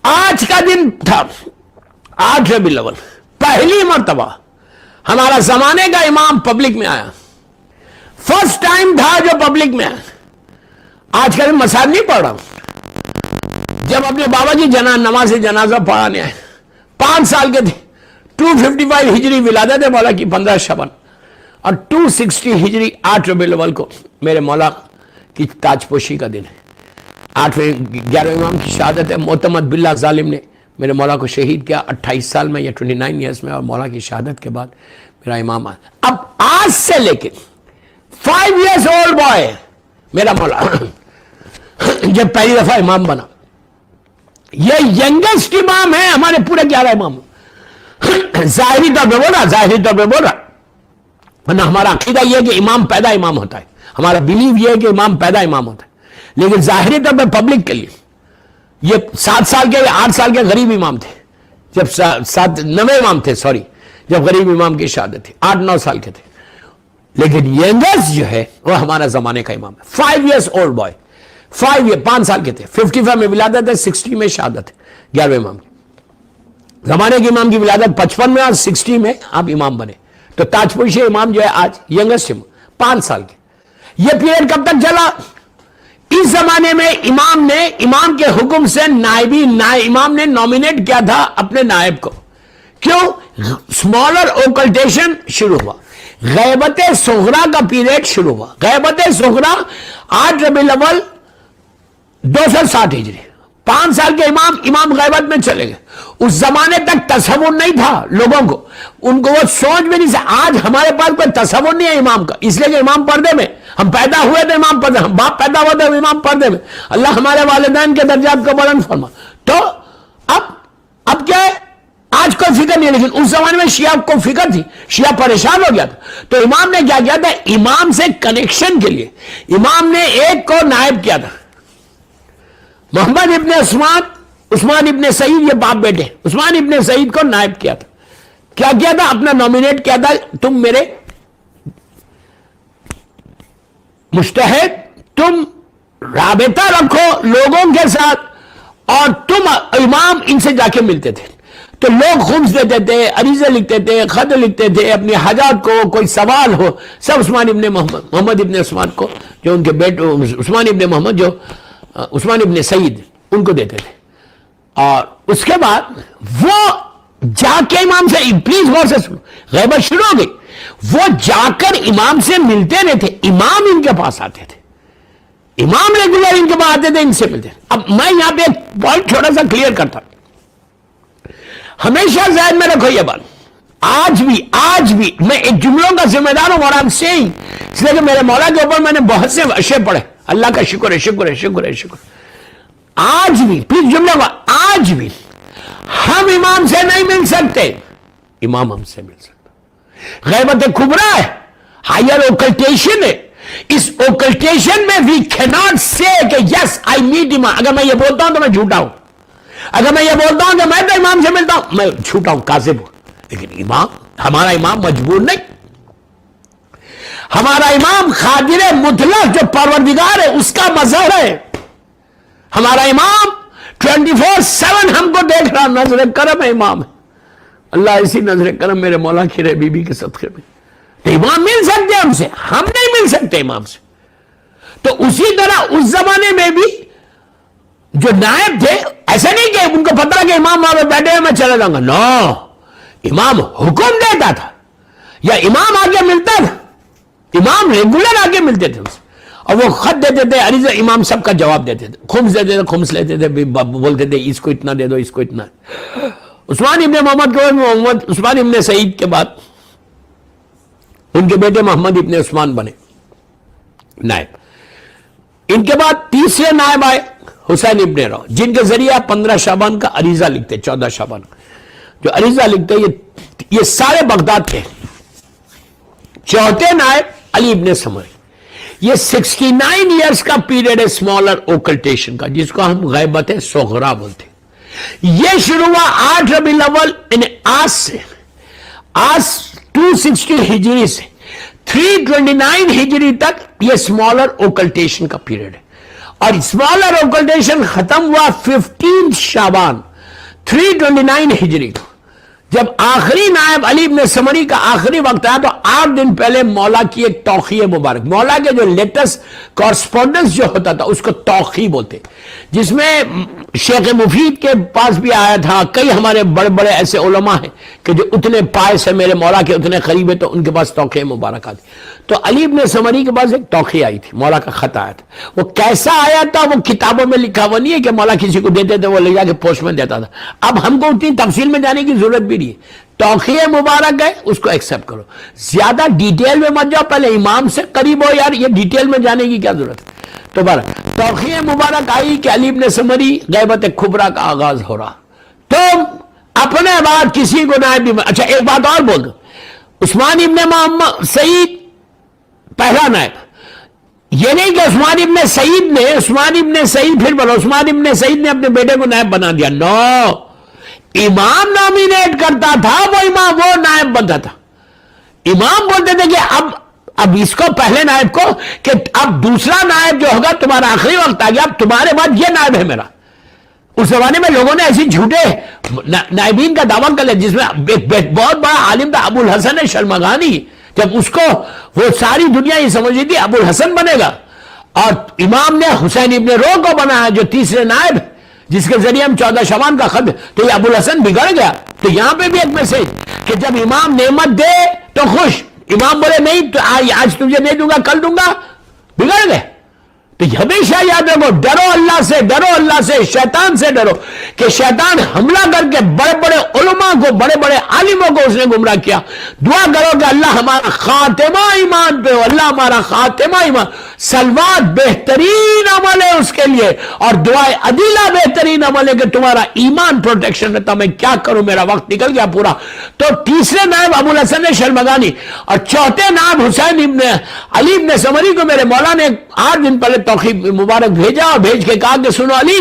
آج کا دن تھا 8 ربیع الاول، پہلی مرتبہ ہمارا زمانے کا امام پبلک میں آیا، فرسٹ ٹائم تھا جو پبلک میں آیا۔ آج کل مسائل نہیں پڑھ رہا ہوں، جب اپنے بابا جی نماز جنازہ پڑھانے آئے، 5 سال کے تھے، 255 ہجری ولادت ہے مولا کی 15 شعبان، اور 260 ہجری 8 ربیع الاول کو میرے مولا کی تاج پوشی کا دن ہے۔ 11ویں امام کی شہادت ہے، معتمد باللہ ظالم نے میرے مولا کو شہید کیا 28 سال میں یا 29 ایئرس میں، اور مولا کی شہادت کے بعد میرا امام آیا۔ اب آج سے لے کے 5 ایئرس اولڈ بوائے میرا مولا جب پہلی دفعہ امام بنا، یہ ینگسٹ امام ہے ہمارے پورے 11 امام، ظاہری طور پہ بول رہا، ورنہ ہمارا عقیدہ یہ کہ امام پیدا امام ہوتا ہے، ہمارا بلیو یہ ہے کہ امام پیدا امام ہوتا ہے، لیکن ظاہری طور پہ پبلک کے لیے یہ 7 سال کے یا 8 سال کے غریب امام تھے، جب 9 امام تھے، جب غریب امام کی شہادت تھی 8-9 سال کے تھے، لیکن ینگسٹ جو ہے وہ ہمارا زمانے کا امام ہے، 5 ایئرس اولڈ بوائے، 5 سال کے تھے، 55 میں ولادت ہے، 60 میں شہادت ہے 11ویں امام کی۔ زمانے کے امام کی ولادت 55 میں اور 60 میں آپ امام بنے، تو تاج پوشی امام جو ہے آج ینگسٹ امام 5 سال کے۔ یہ پیریڈ کب تک چلا؟ اس زمانے میں امام کے حکم سے امام نے نومینیٹ کیا تھا اپنے نائب کو کیوں؟ اسمالر اوکلٹیشن شروع ہوا، غیبت صغرا کا پیریڈ شروع ہوا. غیبت صغرا 8 ربیع الاول 260 ہجری، 5 سال کے امام غیبت میں چلے گئے. اس زمانے تک تصور نہیں تھا لوگوں کو، ان کو وہ سوچ بھی نہیں سکتے. آج ہمارے پاس کوئی تصور نہیں ہے امام کا، اس لیے کہ امام پردے میں، ہم پیدا ہوئے تھے امام پردے، ہم باپ پیدا ہوئے تھے امام پردے میں. اللہ ہمارے والدین کے درجات کو بلند فرما. تو اب کیا ہے، آج کوئی فکر نہیں ہے، لیکن اس زمانے میں شیعہ کو فکر تھی، شیعہ پریشان ہو گیا تھا. تو امام نے کیا کیا تھا، امام سے کنیکشن کے لیے امام نے ایک کو نائب کیا تھا، محمد ابن عثمان ابن سعید، یہ باپ بیٹے عثمان ابن سعید کو نائب کیا تھا. کیا کیا تھا، اپنا نامینیٹ کیا تھا، تم میرے مجتہد، تم رابطہ رکھو لوگوں کے ساتھ، اور تم امام ان سے جا کے ملتے تھے. تو لوگ خمس دیتے تھے، عریضے لکھتے تھے، خط لکھتے تھے، اپنی حاجات کو، کوئی سوال ہو، سب عثمان ابن محمد ابن عثمان کو، جو ان کے بیٹے عثمان ابن محمد، جو عثمان ابن سعید، ان کو دیتے تھے. اور اس کے بعد وہ جا کے امام سے، پلیز غور سے سنو، غیبت شروع ہو گئی، وہ جا کر امام سے ملتے نہیں تھے، امام ان کے پاس آتے تھے، امام ریگولر ان کے پاس آتے تھے، ان سے ملتے. اب میں یہاں پہ ایک پوائنٹ چھوٹا سا کلیئر کرتا ہوں، ہمیشہ ذہن میں رکھو یہ بات. آج بھی میں ایک جملوں کا ذمہ دار ہوں، اور I'm saying، اس لیے کہ میرے مولا کے اوپر میں نے بہت سے اشے پڑھے، اللہ کا شکر ہے، شکر ہے، شکر ہے، شکر. آج بھی پلیز جملہ کو، آج بھی ہم امام سے نہیں مل سکتے، امام ہم سے مل سکتا. غیبت کبریٰ ہے، ہائر اوکلٹیشن ہے. اس اوکلٹیشن میں وی cannot say کہ یس آئی میٹ امام. اگر میں یہ بولتا ہوں تو میں جھوٹا ہوں، اگر میں یہ بولتا ہوں کہ میں تو امام سے ملتا ہوں، میں جھوٹا ہوں، کاذب ہوں. لیکن امام، ہمارا امام مجبور نہیں، ہمارا امام قادر مطلق جو پروردگار ہے اس کا مظہر ہے. ہمارا امام 24/7 ہم کو دیکھ رہا، نظر کرم ہے امام ہے. اللہ اسی نظر کرم میرے مولا کی رے بی بی کے صدقے میں. تو امام مل سکتے ہم سے، ہم نہیں مل سکتے امام سے. تو اسی طرح اس زمانے میں بھی جو نائب تھے، ایسا نہیں کہ ان کو پتہ کہ امام وہاں پہ بیٹھے ہیں میں چلا جاؤں گا، نو، امام حکم دیتا تھا یا امام آگے ملتا تھا، امام ریگولر آگے ملتے تھے اسے، اور وہ خط دیتے تھے، عریضہ، امام سب کا جواب دیتے تھے، خمس دیتے تھے، خمس لیتے تھے، بولتے تھے اس کو اتنا دے دو، اس کو اتنا. عثمان ابن محمد کو، عثمان ابن سعید کے بعد ان کے بیٹے محمد ابن عثمان بنے نائب. ان کے بعد تیسرے نائب آئے حسین ابن رو، جن کے ذریعے 15 شعبان کا عریضہ لکھتے، 14 شعبان کا جو عریضہ لکھتے، یہ سارے بغداد کے. چوتھے نائب علی ابن سمری. یہ 69 ایئرز کا پیریڈ ہے اسمالر اوکلٹیشن کا، جس کو ہم غیبت صغرا بولتے ہیں. یہ شروع ہوا 8 ربیع الاول آج سے، آج 260 ہجری سے 329 ہجری تک یہ اسمالر اوکلٹیشن کا پیریڈ ہے. اور اسمالر اوکلٹیشن ختم ہوا 15 شعبان 329 ہجری کو، جب آخری نائب علی ابن سمری کا آخری وقت آیا. تو 8 دن پہلے مولا کی ایک توقیع مبارک، مولا کے جو لیٹسٹ کورسپونڈنس جو ہوتا تھا اس کو توقیع بولتے، جس میں شیخ مفید کے پاس بھی آیا تھا. کئی ہمارے بڑے بڑے ایسے علماء ہیں کہ جو اتنے پائس ہیں میرے مولا کے، اتنے قریب ہیں، تو ان کے پاس توقیع مبارک آتی. تو علی ابن سمری کے پاس ایک توقیع آئی تھی، مولا کا خط آیا تھا. وہ کیسا آیا تھا وہ کتابوں میں لکھا ہوا نہیں ہے کہ مولا کسی کو دیتے تھے وہ لے جا کے پوسٹ میں دیتا تھا. اب ہم کو اتنی تفصیل میں جانے کی ضرورت بھی نہیں ہے. توقیع مبارک ہے، اس کو ایکسپٹ کرو. زیادہ ڈیٹیل میں مت جاؤ، پہلے امام سے قریب ہو یار، یہ ڈیٹیل میں جانے کی کیا ضرورت ہے. تو توقیع مبارک آئی کہ علی ابن سمری غیبت کبریٰ کا آغاز ہو رہا. تو اپنے بعد کسی کو نائب بھی. اچھا ایک بات اور بول دو، عثمان ابن محمد سعید پہلا نائب. یہ نہیں کہ عثمان ابن سعید پھر بولو عثمان ابن سعید نے اپنے بیٹے کو نائب بنا دیا. نو، امام نامینیٹ کرتا تھا، وہ نائب بنتا تھا. امام بولتے تھے کہ اب اس کو پہلے نائب کو کہ اب دوسرا نائب جو ہوگا تمہارا آخری وقت آ گیا، اب تمہارے بعد یہ نائب ہے میرا. اس زمانے میں لوگوں نے ایسی جھوٹے نائبین کا دعویٰ کر لیا، جس میں ایک بہت بڑا عالم تھا ابو الحسن شرمغانی. جب اس کو وہ ساری دنیا یہ سمجھی تھی ابو الحسن بنے گا، اور امام نے حسین ابن رو کو بنایا جو تیسرے نائب، جس کے ذریعے ہم 14 شعبان کا خط. تو یہ ابو الحسن بگڑ گیا. تو یہاں پہ بھی ایک میسج کہ جب امام نعمت دے تو خوش، امام بولے نہیں تو آج تجھے نہیں دوں گا کل دوں گا، بگڑ گئے. تو ہمیشہ یاد رکھو، ڈرو اللہ سے، ڈرو اللہ سے، شیطان سے ڈرو کہ شیطان حملہ کر کے بڑے بڑے علماء کو، بڑے بڑے عالموں کو اس نے گمراہ کیا. دعا کرو کہ اللہ ہمارا خاتمہ ایمان پہ ہو، اللہ ہمارا خاتمہ ایمان. سلوات بہترین عمل ہے اس کے لیے، اور دعائے عدیلہ بہترین عمل ہے کہ تمہارا ایمان پروٹیکشن رہتا. میں کیا کروں، میرا وقت نکل گیا پورا. تو تیسرے نائب ابو الحسن شرمغانی اور چوتھے نائب حسین ابن علی ابن سمری کو میرے مولا نے 8 دن پہلے توقیف مبارک بھیجا اور بھیج کے کہا کہ سنو علی،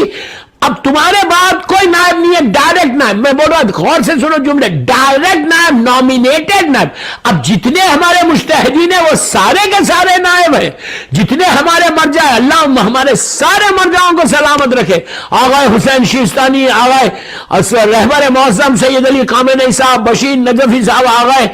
اب تمہارے بعد کوئی نائب نہیں ہے، ڈائریکٹ نائب. میں بول رہا ہوں غور سے سنو جملے، ڈائریکٹ نائب، نامینیٹڈ نائب. اب جتنے ہمارے مجتہدین ہیں وہ سارے کے سارے نائب ہیں، جتنے ہمارے مرجع ہیں، اللہ ہمارے سارے مرجعوں کو سلامت رکھے. آغا حسین شیستانی، آغا رہبر معظم سید علی خامنئی صاحب، بشیر نجفی صاحب، آغا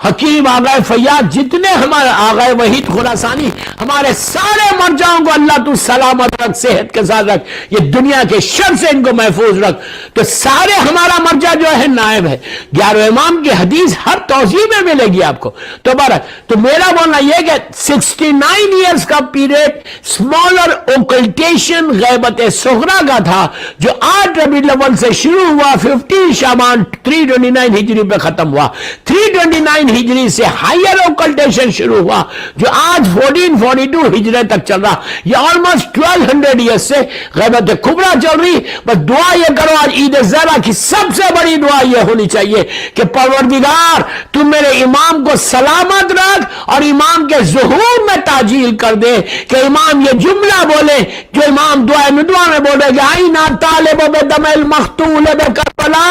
حکیم، آغا فیاض، جتنے ہمارے آغا وحید خراسانی، ہمارے سارے مرجعوں کو اللہ تو سلامت رکھ، صحت کے ساتھ رکھ، یہ دنیا کے شر سے ان کو محفوظ رکھ. تو سارے ہمارا مرجع جو ہے نائب ہے. 11 امام کی حدیث ہر توضیح میں ملے گی آپ کو. تو میرا بولنا یہ کہ 69 ایئرز کا پیریڈ اسمالر اوکلٹیشن غیبت صغرا کا تھا، جو 8 ربیع الاول سے شروع ہوا، 15 شعبان 329 ہجری پہ ختم ہوا. 329 ہجری سے ہائر اوکلٹیشن شروع ہوا جو آج 1442 ہجری تک چل رہا. یہ آلموسٹ 1200 ایئرز سے غیبت کبریٰ چل رہی. بس دعا یہ کرو، آج عید زہرا کی سب سے بڑی دعا یہ ہونی چاہیے کہ پروردگار تو میرے امام کو سلامت رکھ اور امام کے ظہور میں تعجیل کر دے، کہ امام یہ جملہ بولے جو امام دعا میں بولے کہ آئینہ طالب بدم المقتول بکربلا.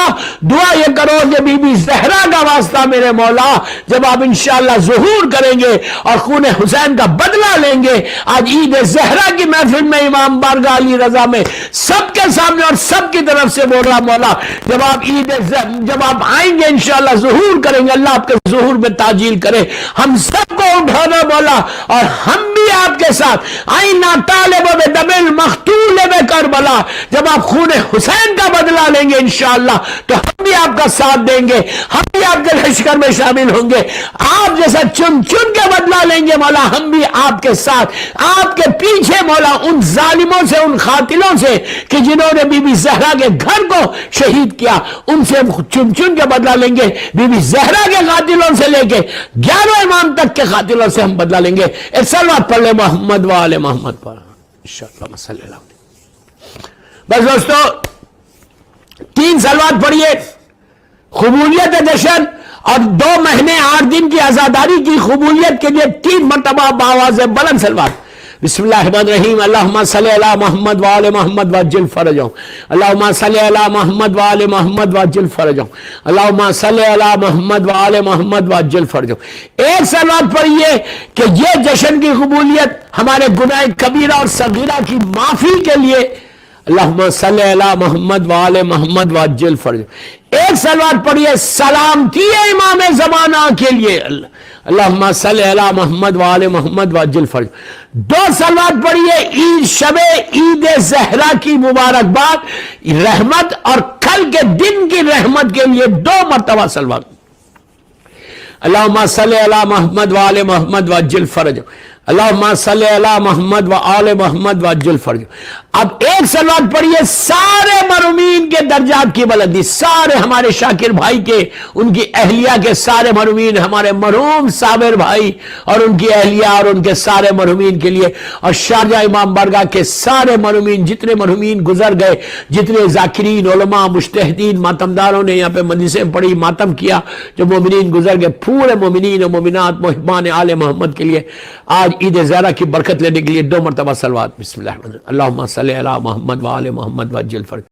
دعا یہ کرو کہ بی بی زہرا کا واسطہ میرے مولا، جب آپ انشاءاللہ ظہور کریں گے اور خون حسین کا بدلہ لیں گے، آج عید زہرا کی محفل میں امام بارگاہ علی رضا میں سب کے سامنے اور سب کی طرف سے بول رہا مولا، جب آپ آئیں گے انشاءاللہ ظہور کریں گے، اللہ آپ کے ظہور میں تعجیل کرے، ہم سب کو اٹھانا مولا، اور ہم بھی آپ کے ساتھ آئینہ طالب بدم المقتول بکربلا، جب آپ خون حسین کا بدلہ لیں گے انشاءاللہ تو ہم بھی آپ کا ساتھ دیں گے، ہم بھی آپ کے لشکر میں شامل ہوں گے. آپ جیسا چن چن کے بدلہ لیں گے مولا، ہم بھی آپ کے ساتھ، آپ کے پیچھے مولا، ان ظالموں سے، ان قاتلوں سے کہ جنہوں نے بی بی زہرا کے گھر کو شہید کیا، ان سے چن چن کے بدلہ لیں گے. بی بی زہرا کے قاتلوں سے لے کے 11 امام تک کے قاتلوں سے ہم بدلہ لیں گے. ایک سلوات پڑھ لے محمد و آل محمد پر انشاءاللہ صلی اللہ علیہ. بس دوستو 3 سلوات پڑھیے، قبولیت جشن اور 2 مہینے 8 دن کی عزاداری کی قبولیت کے لیے 3 مرتبہ بآواز بلند سلوات. بسم اللہ الرحمن الرحیم. اللہم صلی علی محمد وآل محمد وعجل فرجہم. اللہم صلی علی محمد وآل محمد وعجل فرجہم. اللہم صلی علی محمد وآل محمد وعجل فرجہم. ایک سلوات پڑھیے کہ یہ جشن کی قبولیت ہمارے گناہ کبیرہ اور صغیرہ کی معافی کے لیے. اللہم صلی علی محمد وآل محمد وعجل فرجہم. ایک سلوات پڑھیے سلامتی امام زمانہ کے لیے. اللہم صلی علی محمد وآل محمد وعجل فرجہم. 2 سلوات پڑھیے عید شب عید زہرا کی مبارکباد، رحمت اور کل کے دن کی رحمت کے لیے 2 مرتبہ سلوات. اللہم صلی علی محمد وآل محمد وعجل فرجہم. اللہم صلی علی محمد وآل محمد وعجل فرجہم. اب ایک سلوات پڑھیے سارے مرحومین کے درجات کی بلندی، سارے ہمارے شاکر بھائی کے، ان کی اہلیہ کے سارے مرحومین، ہمارے مرحوم صابر بھائی اور ان کی اہلیہ اور ان کے سارے مرحومین کے لیے، اور شارجہ امام بارگاہ کے سارے مرحومین، جتنے مرحومین گزر گئے، جتنے ذاکرین، علماء، مجتہدین، ماتمداروں نے یہاں پہ مجلسیں پڑھی، ماتم کیا، جو مومنین گزر گئے، پورے مومنین اور مومنات محبان آل محمد کے لیے آج عید زہرا کی برکت لینے کے لیے 2 مرتبہ صلوات. بسم اللہ الرحمن الرحیم. اللہم صلی علی محمد وآل محمد وعجل فرجہم.